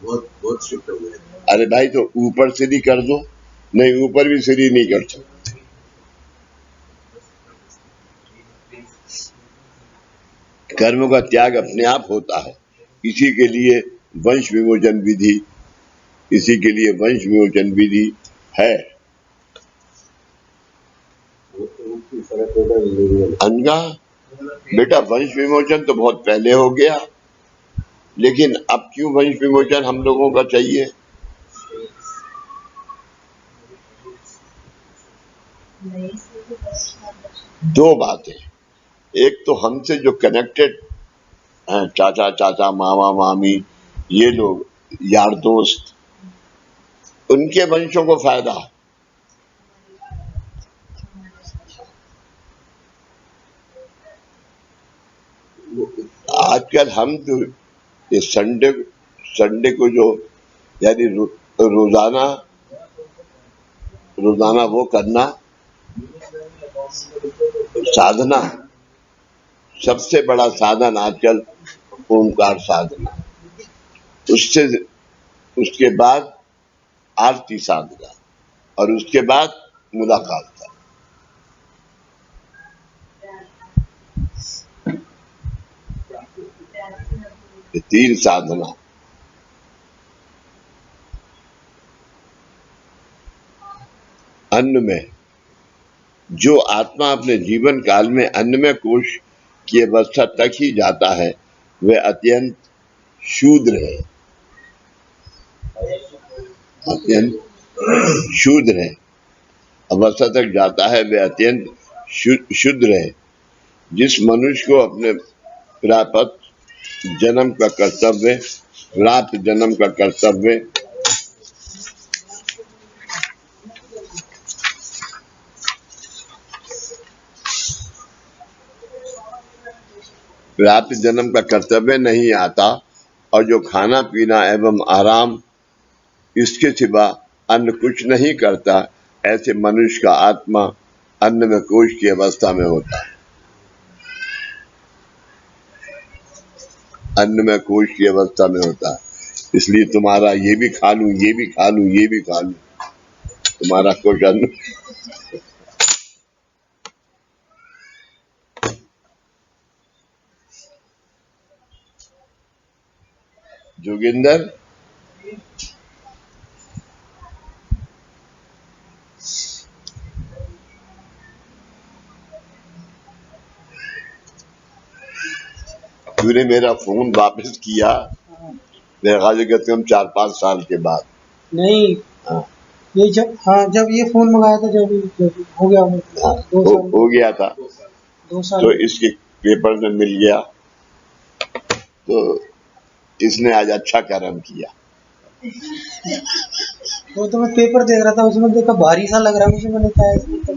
B: बहुत स्ट्रिक्ट हो गया।
A: अरे भाई तो ऊपर सीढ़ी कर दो। नहीं, ऊपर भी सीढ़ी नहीं कर सकते। कर्म का त्याग अपने आप होता है। इसी के लिए वंश विमोचन विधि, इसी के लिए वंश विमोचन विधि है।
B: फर्क होगा जिंदगी में।
A: अनगा बेटा, वंश विमोचन तो बहुत पहले हो गया, लेकिन अब क्यों वंश विमोचन हम लोगों का चाहिए? दो बातें, एक तो हमसे जो कनेक्टेड हैं, चाचा चाचा, मामा मामी, ये लोग यार दोस्त, उनके वंशों को फायदा। आजकल हम तो ये संडे को जो यानी रोजाना रोजाना वो करना, साधना, सबसे बड़ा साधन आजकल ओमकार साधना, उससे उसके बाद आरती साधना, और उसके बाद मुलाकात का। ये तीन साधना। अन्न में जो आत्मा अपने जीवन काल में अन्नमय कोश की अवस्था तक ही जाता है, वह अत्यंत शूद्र है, अत्यंत शूद्र है, अवस्था तक जाता है, वह अत्यंत शुद्र है। जिस मनुष्य को अपने प्राप्त जन्म का कर्तव्य नहीं आता, और जो खाना पीना एवं आराम इसके सिवा अन्य कुछ नहीं करता, ऐसे मनुष्य का आत्मा अन्नमय कोश की अवस्था में होता है, अन्नमय कोश की अवस्था में होता है। इसलिए तुम्हारा ये भी खा लूं, ये भी खा लूं, ये भी खा लूं, तुम्हारा कोश अन्न। जोगिंदर, तूने मेरा फोन वापस किया मेरे ख्याल से कम 4-5 साल के बाद।
G: नहीं,
A: हाँ,
G: ये जब ये फोन मंगाया था, जब हो गया
A: हाँ,
G: 2 साल
A: हो गया था,
G: 2 साल
A: तो इसके पेपर में मिल गया, तो इसने आज अच्छा कर्म किया।
G: वो तो मैं पेपर देख रहा था, उसमें देखा भारी सा लग रहा मुझे, मैंने कहा इसमें तो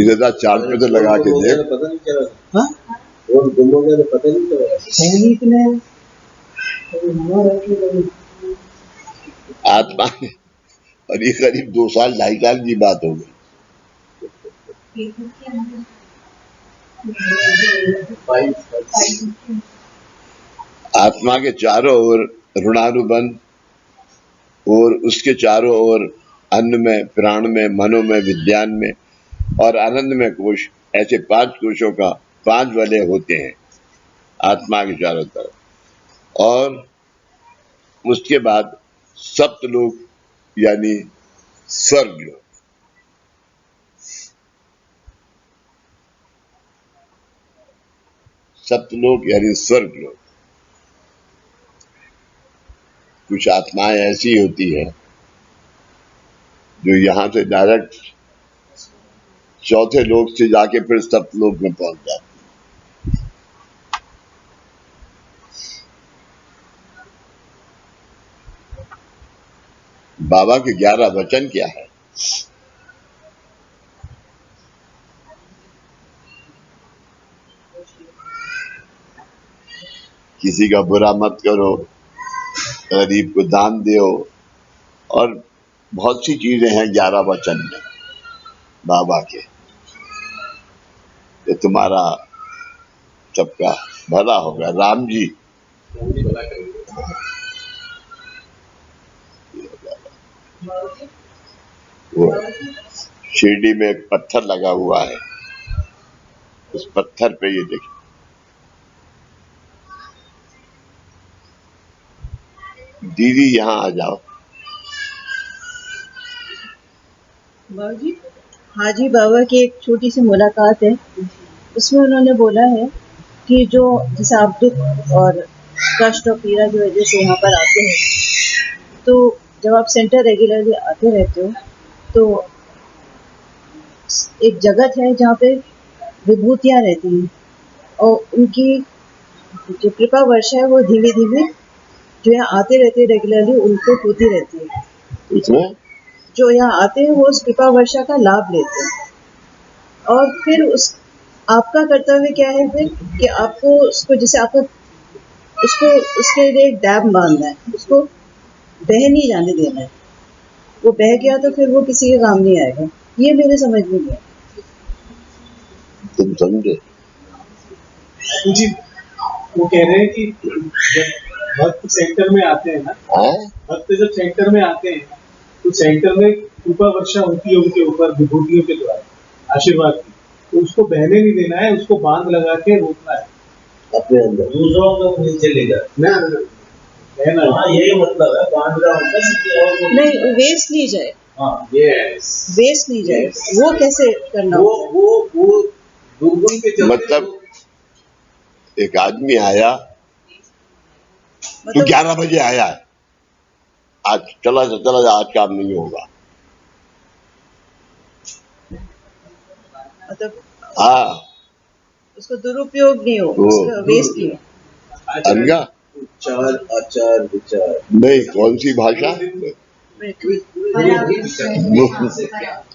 A: इधर चार्ट पे तो लगा के देख।
B: पता नहीं चला।
G: हाँ,
B: वो गुम हो गया तो पता नहीं चला।
G: फोन ही इतने
A: आत्मा ने, और ये करीब 2 साल 2.5 साल की बात हो गई। आत्मा के चारों ओर ऋणानुबंध, और उसके चारों ओर अन्न में, प्राण में, मनो में, विज्ञान में और आनंद में कोश, ऐसे 5 कोशों का 5 वलय होते हैं आत्मा के चारों तरफ। और उसके बाद सप्तलोक यानी स्वर्ग, सप्तलोक यानी स्वर्ग लोक। कुछ आत्माएं ऐसी होती हैं जो यहां से डायरेक्ट चौथे लोक से जाके फिर सप्तलोक में पहुंच जाती। बाबा के 11 वचन क्या है? किसी का बुरा मत करो, गरीब को दान दो, और बहुत सी चीजें हैं 11 वचन में बाबा के, तो तुम्हारा सबका भला होगा। राम जी वो शिरडी में एक पत्थर लगा हुआ है, उस पत्थर पे ये देखिए, दीदी यहाँ आ जाओ।
H: बाबूजी, हाजी बाबा की एक छोटी सी मुलाकात है, उसमें उन्होंने बोला है कि जो जैसे आप दुख और कष्ट और पीड़ा की वजह से यहाँ पर आते हैं, तो जब आप सेंटर रेगुलरली आते रहते हो तो एक जगत है जहाँ पे विभूतियाँ रहती हैं और उनकी जो कृपा वर्षा है वो धीमे धीमे जो यहाँ आते रहते हैं रेगुलरली उनको होती रहती है।
A: इसमें
H: जो यहाँ आते हैं वो उस कृपा वर्षा का लाभ लेते हैं और फिर उस आपका कर्तव्य क्या है फिर कि आपको उसको जैसे आपको उसको उसके लिए एक डैम बांधना है, उसको बह नहीं जाने देना है। वो बह गया तो फिर वो किसी के काम नहीं आएगा। ये मेरे समझ में नहीं है।
A: तुम समझे?
C: जी, वो कह रहे हैं कि जब भक्त सेंटर में आते हैं ना, भक्त जब सेंटर में आते हैं तो सेंटर में कृपा वर्षा होती है उनके ऊपर विभूतियों के द्वारा आशीर्वाद की, तो उसको बहने नहीं देना है, उसको बांध लगा के रोकना है
B: अपने अंदर,
C: दूसरों को नीचे ले जाए ना, बहना। हाँ, यही मतलब है बांध का मतलब
H: नहीं, वेस्ट नहीं जाए।
C: हाँ, यस,
H: वेस्ट नहीं जाए। वो कैसे करना?
C: वो दुर्गुण के चलते
A: मतलब एक आदमी आया तो 11 बजे आया है, आज चला जा, आज काम नहीं होगा।
H: मतलब
A: हाँ,
H: उसको दुरुपयोग नहीं हो, उसका वेस्ट नहीं हो।
A: समझा?
B: उच्चार, आचार, विचार
A: नहीं, कौन सी भाषा?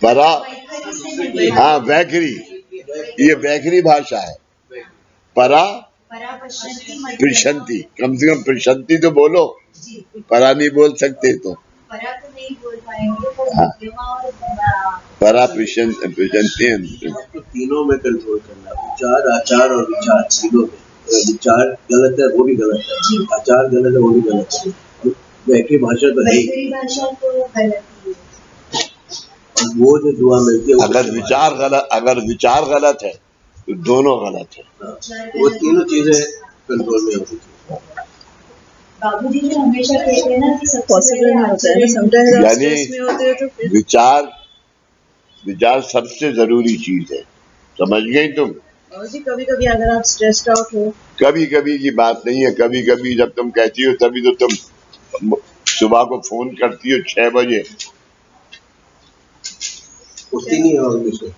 A: परा, हाँ, वैखरी, ये वैखरी भाषा है। परा प्रशंति, कम से कम प्रशंति तो बोलो, परा नहीं बोल सकते तो
E: परा तो नहीं बोल पाएंगे।
A: हाँ। परा प्रशंति
B: तो तीनों में कंट्रोल करना, उच्चार, आचार और विचार तीनों में। विचार गलत है वो भी गलत है, आचार गलत है वो भी गलत है, वैखरी भाषा तो है ही।
E: भाषा तो गलत है।
B: वो जो दुआ मिलती है
A: अगर विचार गलत है तो दोनों गलत है।
B: वो तीनों चीजें कंट्रोल में होती है।
E: बाबूजी जो हमेशा कहते हैं ना कि सब
H: पॉसिबल नहीं होता है, समटाइम्स आप
A: यानी
H: स्ट्रेस में होते हो तो फिर
A: विचार सबसे जरूरी चीज है। समझ गई तुम?
H: जी, कभी कभी अगर आप स्ट्रेस्ड आउट हो,
A: कभी कभी की बात नहीं है, कभी कभी जब तुम कहती हो तभी तो तुम सुबह को फोन करती हो 6 बजे।
B: उठती नहीं हो मुझसे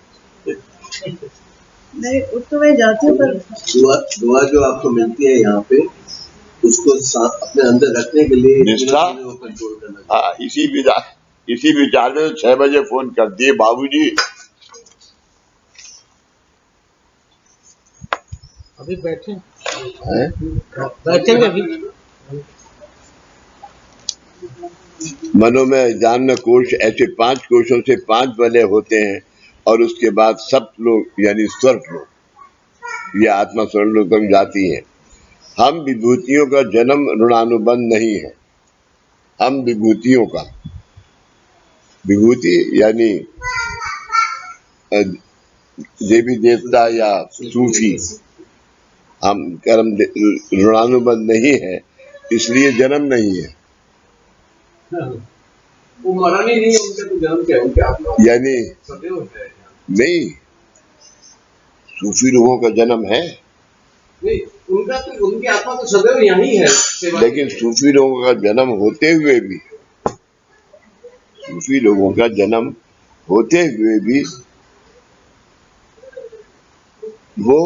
H: नहीं उठ तो मैं जाती हूँ, पर
B: दुआ जो आपको मिलती है यहाँ पे उसको अपने अंदर रखने के लिए
A: निष्ठा,
B: कंट्रोल करना।
A: हाँ, इसी विचार में 6 बजे फोन कर दिए, बाबूजी
G: अभी बैठे
A: हैं?
G: बैठेंगे अभी।
A: मनोमय जानना कोश, ऐसे 5 कोशों से 5 बने होते हैं और उसके बाद सब लोग यानी स्वर्ग लोग, ये आत्मा स्वर्ग लोग तक जाती है। हम विभूतियों का जन्म ऋणानुबंध नहीं है। हम विभूतियों का, विभूति यानी देवी देवता या सूफी, हम कर्म ऋणानुबंध नहीं है, इसलिए जन्म नहीं है।
C: वो मरण ही नहीं है, उनका तो जन्म क्या है, उनके आत्मा
A: यानी
C: सदैव है।
A: नहीं, सूफी लोगों का जन्म है,
C: नहीं, उनका तो उनकी आत्मा तो सदैव यही है।
A: लेकिन सूफी लोगों का जन्म होते हुए भी, सूफी लोगों का जन्म होते हुए भी वो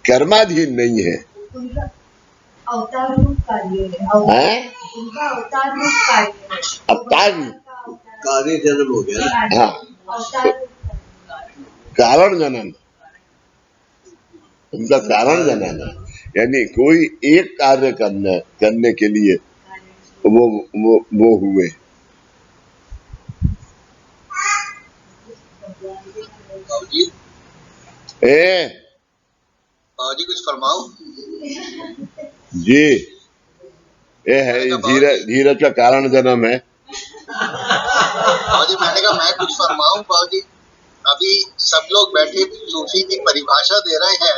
A: कर्माधीन नहीं है।
E: उनका अवतार रूप कार्य है। उनका अवतार रूप कार्य है।
A: अवतार
B: कार्य जन्म हो गया ना।
A: हाँ, कारण जन्म, उनका कारण जन्म है, यानी कोई एक कार्य करने के लिए वो हुए।
D: बाबूजी, बाबूजी कुछ फरमाओ
A: जी। ये है धीरज का कारण जन्म है।
D: बाबूजी, मैंने कहा मैं कुछ फरमाऊं। बाबूजी, अभी सब लोग बैठे सूफी की परिभाषा दे रहे हैं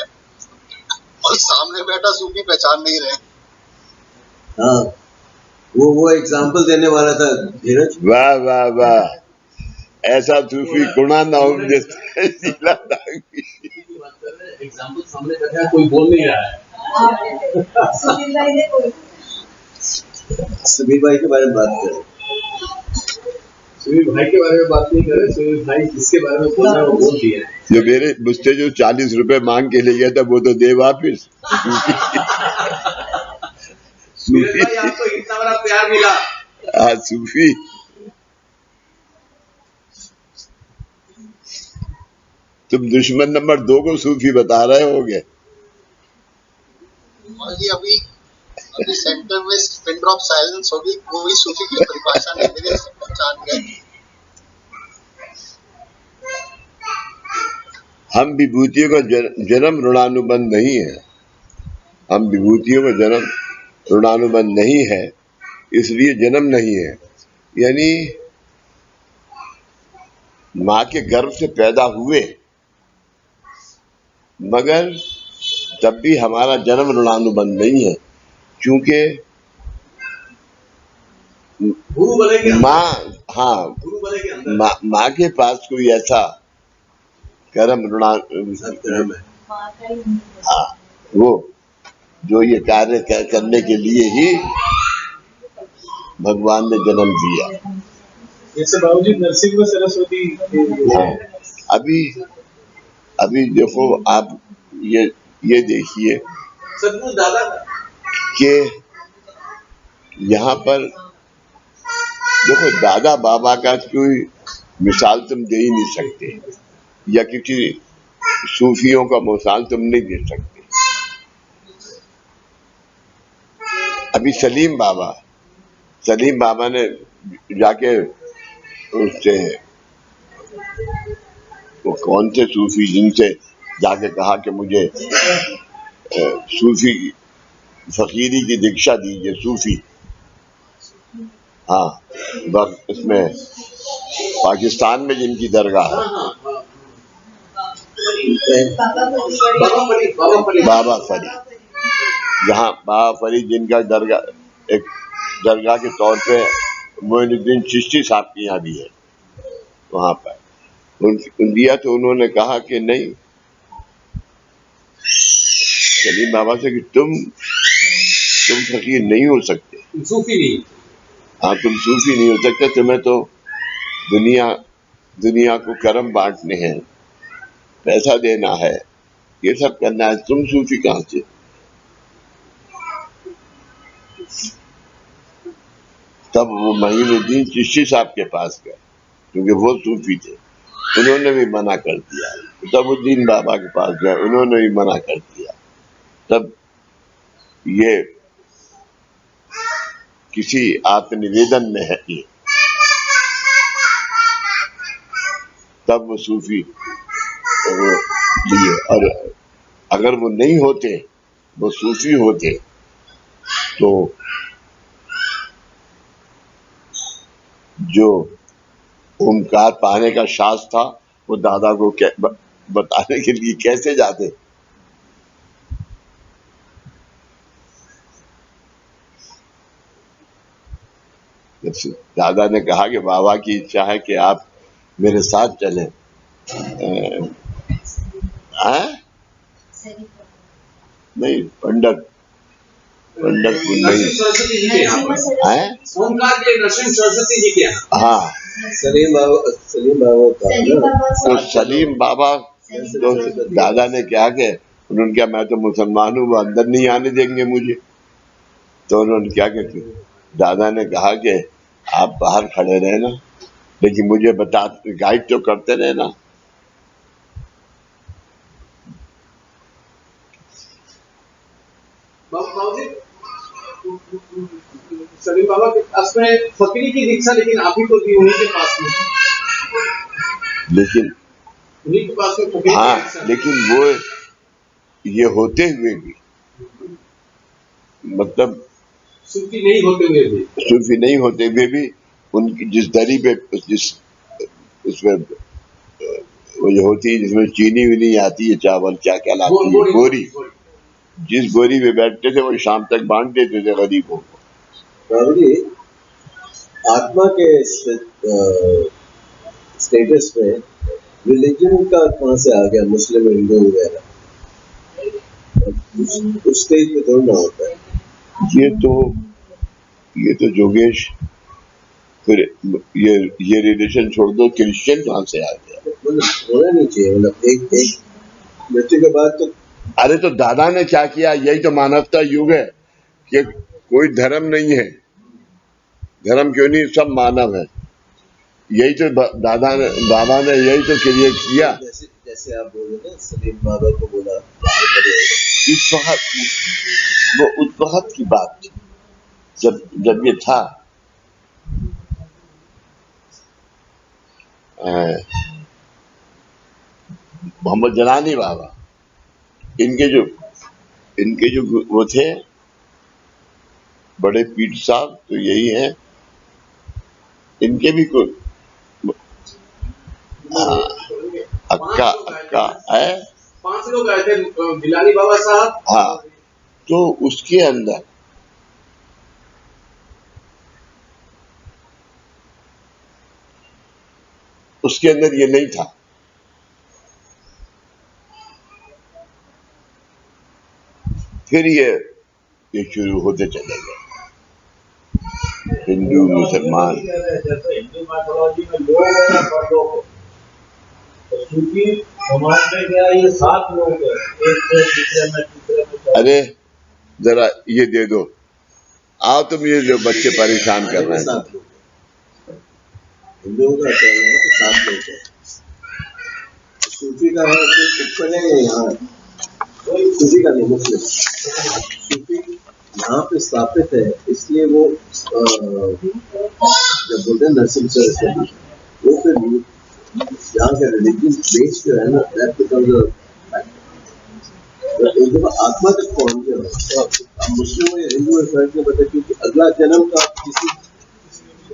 D: और सामने बैठा सूफी पहचान नहीं रहे।
B: हाँ, वो एग्जाम्पल देने वाला था धीरज।
A: वाह वाह वाह, ऐसा सूफी गुणा ना हो जैसे शीला दागी।
B: एग्जाम्पल सामने बैठा है, कोई बोल नहीं रहा है। समीर भाई के बारे में बात करें। समीर भाई के बारे में बात नहीं करें, समीर भाई जिसके बारे में बोल रहे हैं वो बोल दिया है।
A: जो मेरे मुझसे जो 40 रुपए मांग के ले गया था वो तो दे वापिस। सूफी
B: भाई आपको इतना बड़ा प्यार मिला।
A: सूफी तुम दुश्मन नंबर 2 को सूफी बता रहे होगे।
D: और ये अभी सेंटर में पिन ड्रॉप साइलेंस होगी, कोई सूफी की परिभाषा नहीं मेरे से पहचान गए।
A: हम विभूतियों का जन्म ऋणानुबंध नहीं है। हम विभूतियों का जन्म ऋणानुबंध नहीं है, इसलिए जन्म नहीं है। यानी माँ के गर्भ से पैदा हुए, मगर तब भी हमारा जन्म ऋणानुबंध नहीं है, क्योंकि
B: गुरु बने के
A: माँ, हाँ,
B: गुरु बने के अंदर
A: माँ के पास कोई ऐसा कर्म
B: कर्म है।
A: हाँ, वो जो ये कार्य करने के लिए ही भगवान ने जन्म दिया।
C: जैसे बाबूजी नरसिंह में सरस्वती।
A: हाँ, अभी देखो आप ये देखिए
B: सदगुरु दादा
A: कि यहाँ पर देखो दादा बाबा का कोई मिसाल तुम दे ही नहीं सकते, या किसी सूफियों का मिसाल तुम नहीं दे सकते। अभी सलीम बाबा ने जाके उससे वो कौन से सूफी जिनसे जाके कहा कि मुझे सूफी फकीरी की दीक्षा दीजिए, सूफी। हाँ, बस इसमें पाकिस्तान में जिनकी दरगाह है बाबा फरीद, जहाँ बाबा फरीद जिनका दरगाह एक दरगाह के तौर पे मोइनुद्दीन चिश्ती साहब के यहाँ भी है, वहां पर दिया तो उन्होंने कहा कि नहीं, सलीम बाबा से कि तुम फकीर नहीं हो सकते,
B: सूफी नहीं।
A: हाँ, तुम सूफी नहीं हो सकते, तुम्हें तो दुनिया को कर्म बांटने हैं, पैसा देना है, ये सब करना है, तुम सूफी कहाँ से। तब वो मोइनुद्दीन चिश्ती साहब के पास गए, क्योंकि वो सूफी थे, उन्होंने भी मना कर दिया। तबुद्दीन बाबा के पास गए, उन्होंने भी मना कर दिया। तब ये किसी आत्मनिवेदन में है ये, तब वो सूफी लिए। और अगर वो नहीं होते, वो सूफी होते, तो जो ओमकार पाने का शास्त्र था वो दादा को बताने के लिए कैसे जाते। दादा ने कहा कि बाबा की इच्छा है कि आप मेरे साथ चलें। नहीं, पंडरपुर नहीं,
B: सरस्वती जी के यहाँ पर ओमकार के नरसिंह सरस्वती जी के यहाँ।
A: हाँ,
B: सलीम बाबा
A: तो सलीम बाबा तो दादा ने क्या कि उन्होंने क्या, मैं तो मुसलमान हूँ, वो अंदर नहीं आने देंगे मुझे। तो उन्होंने क्या कि दादा ने कहा कि आप बाहर खड़े रहना, लेकिन मुझे गाइड तो करते रहना।
B: सलीम बाबा के पास में फकीरी की दीक्षा, लेकिन आप ही को दी उन्हीं के पास में,
A: लेकिन
B: उन्हीं के पास में फकीरी।
A: हाँ, लेकिन वो ये होते हुए भी, मतलब
B: सूफी नहीं होते हुए भी उनकी जिस दरी पे उसमें वो जो होती है जिसमें चीनी भी आती है, चावल क्या क्या लाती है, बोरी, जिस बोरी में बैठते थे वो शाम तक बांट देते थे गरीबों को। बाबू जी, आत्मा के
I: स्टेटस में रिलीजन का कहाँ से आ गया, मुस्लिम हिंदू वगैरह उस स्टेज पे थोड़ा ना होता है।
A: ये तो जोगेश, फिर ये रिलेशन छोड़ दो, क्रिश्चियन कहाँ से आ गया?
I: होना नहीं चाहिए, मतलब एक बच्चे के बाद तो।
A: अरे तो दादा ने क्या किया? यही तो मानवता युग है कि कोई धर्म नहीं है, धर्म क्यों नहीं, सब मानव है। यही तो दादा ने यही तो क्रिएट किया।
I: जैसे आप बोल रहे थे सलीम बाबा को बोला,
A: इस वक्त वो उस वक्त की बात थी जब ये था। मोहम्मद जलानी बाबा, इनके जो वो थे बड़े पीर साहब, तो यही हैं। इनके भी कोई अक्का है,
C: 5 लोग आए थे, जिलानी बाबा साहब।
A: हाँ, तो उसके अंदर ये नहीं था। फिर ये शुरू होते चले गए, हिंदू मुसलमान।
C: हिंदू माइथोलॉजी में लोग है ना लोग, क्योंकि समाज में क्या ये 7 लोग हैं, एक से दूसरे में।
A: अरे जरा ये दे दो, आओ तुम, ये जो बच्चे परेशान कर रहे हैं।
I: हिंदुओं का कहना है 7 लोग हैं, सूफी का है ऊपर है, यहाँ सूफी का नहीं, मुस्लिम सूफी यहाँ पे स्थापित है, इसलिए वो जब बोलते हैं नरसिंह सर, वो फिर यहाँ के रिलीजन बेस जो है ना, दैट बिकम्स एक दफा आत्मा तक पहुंच गया, तो मुस्लिम या हिंदू में फर्क नहीं पड़ता, क्योंकि अगला जन्म तो आप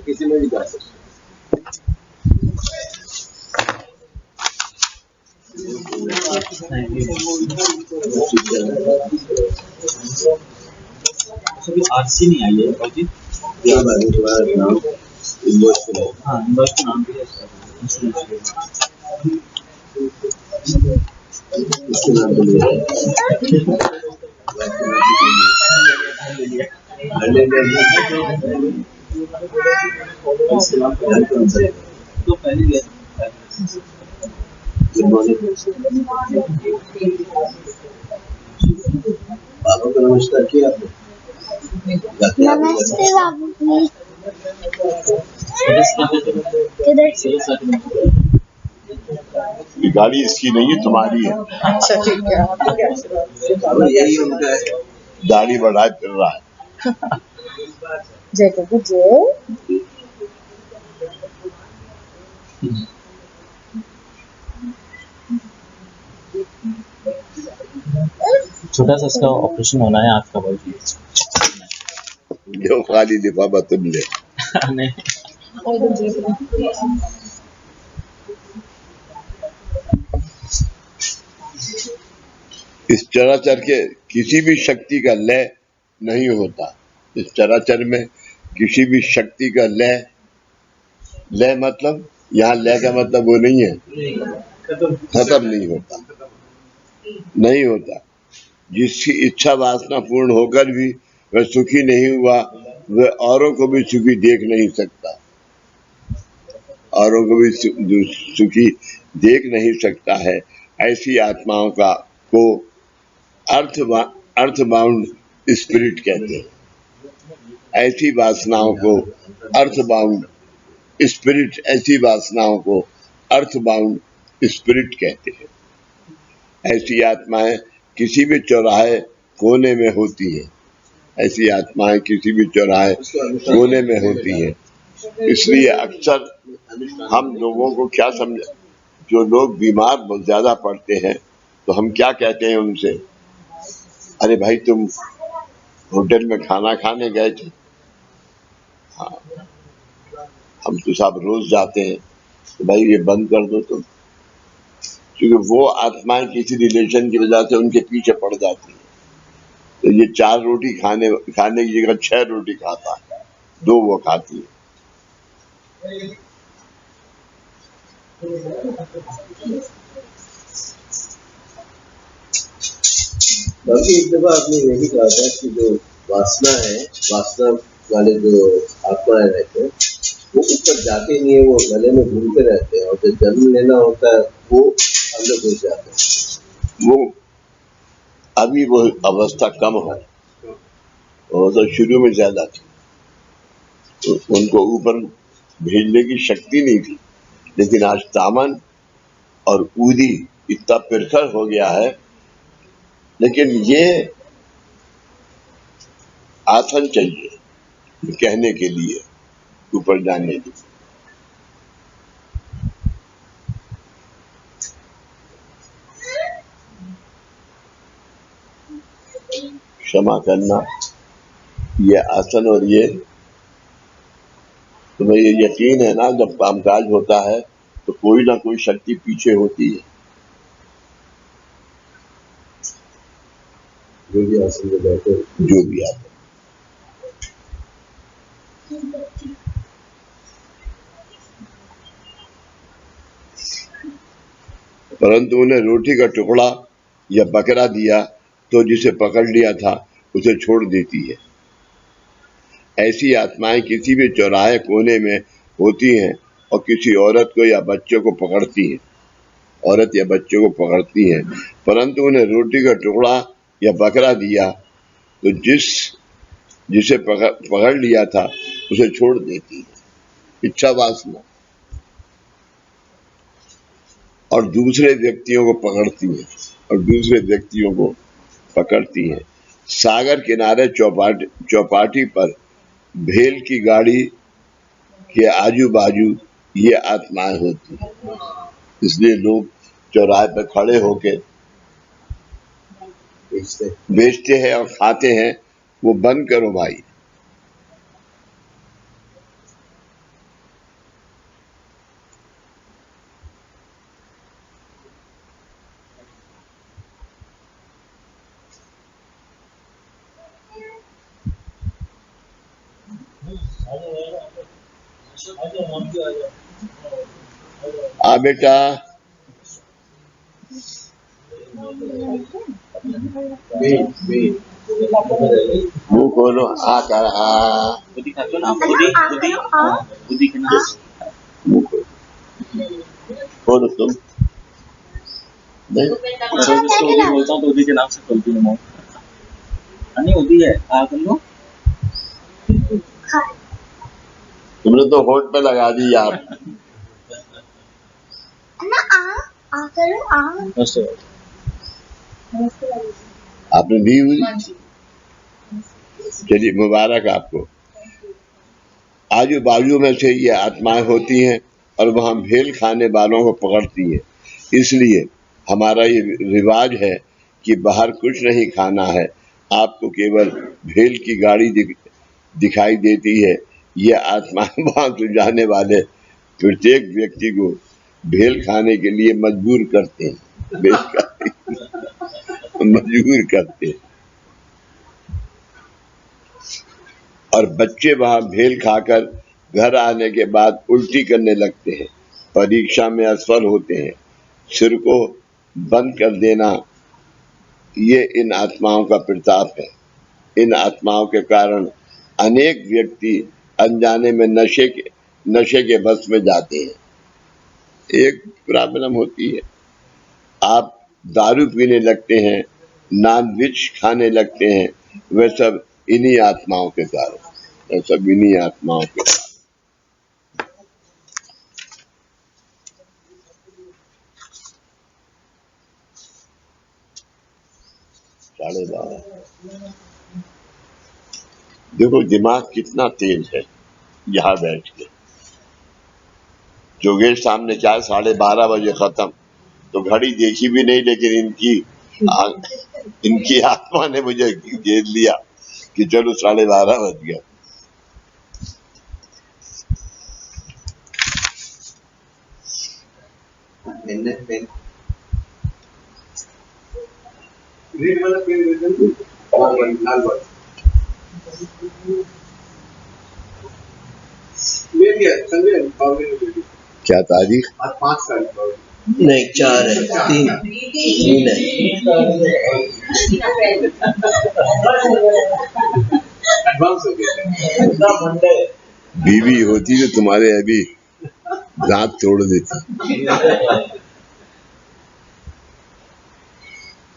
I: किसी में भी जा सकते हैं।
C: आरसी नहीं आई है जी,
I: क्या बात है, तुम्हारा नाम इन्वॉइस पे?
C: हाँ, इन्वॉइस का नाम भी है
I: इसके नाम पे
C: तो पहले
I: बाबा को नमस्कार किया आपने?
E: नमस्ते बाबू जी। किधर से?
A: ये गाड़ी इसकी नहीं है, तुम्हारी है।
H: अच्छा ठीक है,
I: यही उनका है,
A: दाढ़ी बढ़ाए फिर रहा है।
E: जय प्रभु जय।
C: छोटा सा इसका ऑपरेशन होना है आपका भाई,
A: जो खाली लिफाफा तुम ले।
C: नहीं
A: इस चराचर के किसी भी शक्ति का लय नहीं होता। इस चराचर में किसी भी शक्ति का लय मतलब, यहाँ लय का मतलब वो नहीं है, खत्म नहीं होता। जिसकी इच्छा वासना पूर्ण होकर भी वह सुखी नहीं हुआ, वह औरों को भी सुखी देख नहीं सकता, औरों को भी सुखी देख नहीं सकता है। ऐसी आत्माओं को अर्थबाउंड स्पिरिट कहते हैं। ऐसी वासनाओं को अर्थबाउंड स्पिरिट, ऐसी वासनाओं को अर्थबाउंड स्पिरिट कहते हैं। ऐसी आत्माएं किसी भी चौराहे कोने में होती है, ऐसी आत्माएं किसी भी चौराहे कोने में होती है। इसलिए अक्सर हम लोगों को क्या समझ, जो लोग बीमार बहुत ज्यादा पड़ते हैं तो हम क्या कहते हैं उनसे, अरे भाई तुम होटल में खाना खाने गए थे? हाँ, हम तो साहब रोज जाते हैं। तो भाई ये बंद कर दो तुम, क्योंकि वो आत्माएं किसी रिलेशन की वजह से उनके पीछे पड़ जाती है। तो ये 4 रोटी खाने की जगह 6 रोटी खाता है, 2 वो खाती है।
I: बाकी एक दफा आपने यही कहा था कि जो वासना है, वासना वाले जो आत्माएं रहते हैं वो ऊपर जाते नहीं है, वो गले में घूमते रहते हैं और जब जन्म लेना होता है वो अंदर घुस जाते हैं।
A: वो अभी वो अवस्था कम है और तो शुरू में ज्यादा थी, तो उनको ऊपर भेजने की शक्ति नहीं थी, लेकिन आज तामन और ऊदी इतना प्रखर हो गया है। लेकिन ये आसन चाहिए कहने के लिए, ऊपर जाने के लिए। क्षमा करना, ये आसन और ये तुम्हें ये यकीन है ना, जब कामकाज होता है तो कोई ना कोई शक्ति पीछे होती है।
I: जो भी आसन में बैठे,
A: जो भी आता परंतु उन्हें रोटी का टुकड़ा या बकरा दिया तो जिसे पकड़ लिया था उसे छोड़ देती है। ऐसी आत्माएं किसी भी चौराहे कोने में होती हैं और किसी औरत को या बच्चों को पकड़ती हैं, औरत या बच्चों को पकड़ती हैं, परंतु उन्हें रोटी का टुकड़ा या बकरा दिया तो जिसे पकड़ लिया था उसे छोड़ देती है। इच्छा वासना और दूसरे व्यक्तियों को पकड़ती है और दूसरे व्यक्तियों को पकड़ती है। सागर किनारे चौपाटी पर भेल की गाड़ी के आजू बाजू ये आत्माएं होती हैं, इसलिए लोग चौराहे पर खड़े होके बेचते हैं और खाते हैं। वो बंद करो भाई। आ बेटा, मुंह खोलो। आ कर आ मुंह खोलो तुम। नहीं
C: बोलता हूँ तो उदी के नाम से खोलती हूँ मुंह। नहीं उदी है, आ कर लो।
A: तुमने तो होठ पे लगा दी यार।
E: आ करो आ।
A: आपने दी हुई? चलिए मुबारक आपको। आजू बाजू में से ये आत्माएं होती हैं और वहां भेल खाने वालों को पकड़ती हैं। इसलिए हमारा ये रिवाज है कि बाहर कुछ नहीं खाना है, आपको केवल भेल की गाड़ी दिखाई देती है। ये आत्माएं वहां से जाने वाले प्रत्येक व्यक्ति को भेल खाने के लिए मजबूर करते हैं, मजबूर करते हैं। और बच्चे वहां भेल खाकर घर आने के बाद उल्टी करने लगते हैं, परीक्षा में असफल होते हैं। सिर को बंद कर देना ये इन आत्माओं का प्रताप है। इन आत्माओं के कारण अनेक व्यक्ति अनजाने में नशे के बस में जाते हैं। एक प्रॉब्लम होती है, आप दारू पीने लगते हैं, नॉनवेज खाने लगते हैं, वह सब इन्हीं आत्माओं के कारण, वह सब इन्हीं आत्माओं के कारण। साढ़े 12 देखो दिमाग कितना तेज है। यहाँ बैठ के जोगेश सामने चाहे 12:30 बजे खत्म, तो घड़ी देखी भी नहीं, लेकिन इनकी आत्मा ने मुझे घेर लिया कि चलो 12:30 बज गया। क्या तारीख?
I: आज 5 तारीख नहीं 4 है 3 है एडवांस हो गया
C: मंडे
A: बीवी होती तो तुम्हारे अभी दांत तोड़ देती।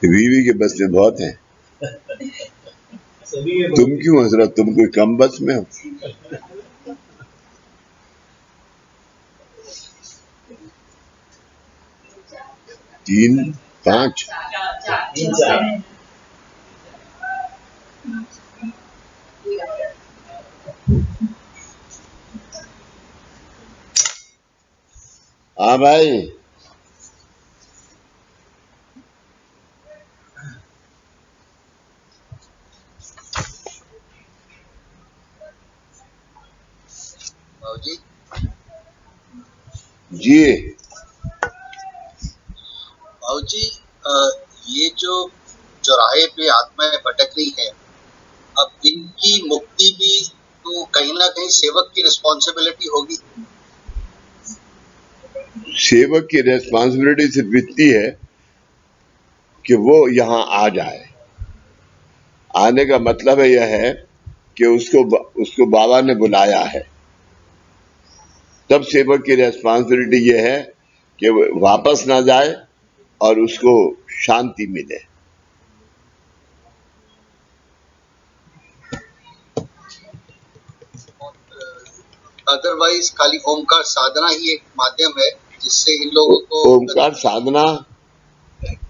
A: बीवी के बस में बहुत है। तुम क्यों हंस रहे हो? तुम कोई कम बस में हो? तीन 5 हाँ भाई,
D: बाबूजी
A: जी
D: बाबूजी ये जो चौराहे पे आत्माएं भटक रही हैं, अब इनकी मुक्ति भी तो कहीं ना कहीं सेवक की रिस्पॉन्सिबिलिटी होगी।
A: सेवक की रेस्पॉन्सिबिलिटी सिर्फ इतनी है कि वो यहाँ आ जाए। आने का मतलब है यह है कि उसको बाबा ने बुलाया है। तब सेवक की रेस्पॉन्सिबिलिटी ये है कि वो वापस ना जाए और उसको शांति मिले।
D: अदरवाइज खाली ओमकार साधना ही एक माध्यम है जिससे इन लोगों को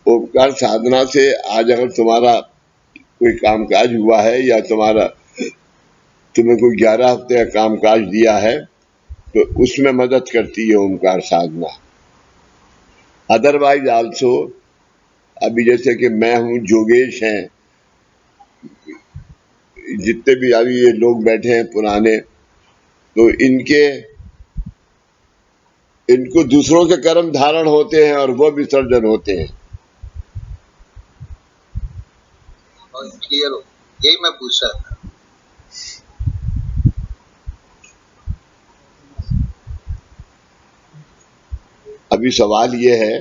A: ओमकार साधना से आज अगर तुम्हारा कोई कामकाज हुआ है या तुम्हें कोई 11 हफ्ते का कामकाज दिया है तो उसमें मदद करती है ओमकार साधना। अदरवाइज आल्सो अभी जैसे कि मैं हूँ, जोगेश हैं, जितने भी अभी ये लोग बैठे हैं पुराने, तो इनको दूसरों के कर्म धारण होते हैं और वो विसर्जन होते हैं।
D: क्लियर हो, यही मैं पूछ रहा था।
A: अभी सवाल ये है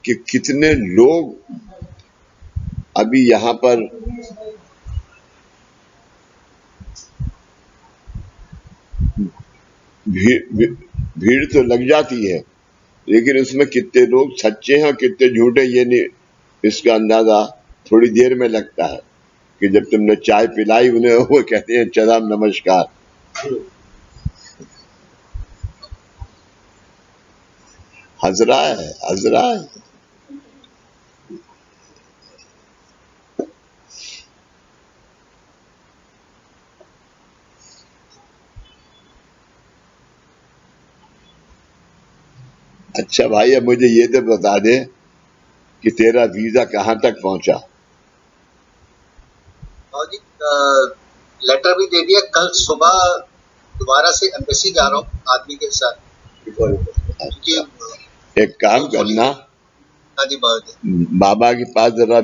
A: कि कितने लोग अभी यहाँ पर भीड़ तो लग जाती है, लेकिन उसमें कितने लोग सच्चे हैं और कितने झूठे ये नहीं, इसका अंदाजा थोड़ी देर में लगता है कि जब तुमने चाय पिलाई उन्हें, वो कहते हैं चदाम नमस्कार। हजरा है। अच्छा भाई, अब मुझे ये तो बता दे कि तेरा वीजा कहाँ तक पहुंचा?
D: लेटर भी दे दिया, कल सुबह दोबारा से एम्बेसी जा रहा हूँ आदमी के साथ।
A: एक काम करना,
D: हाँ जी
A: बाबा के पास जरा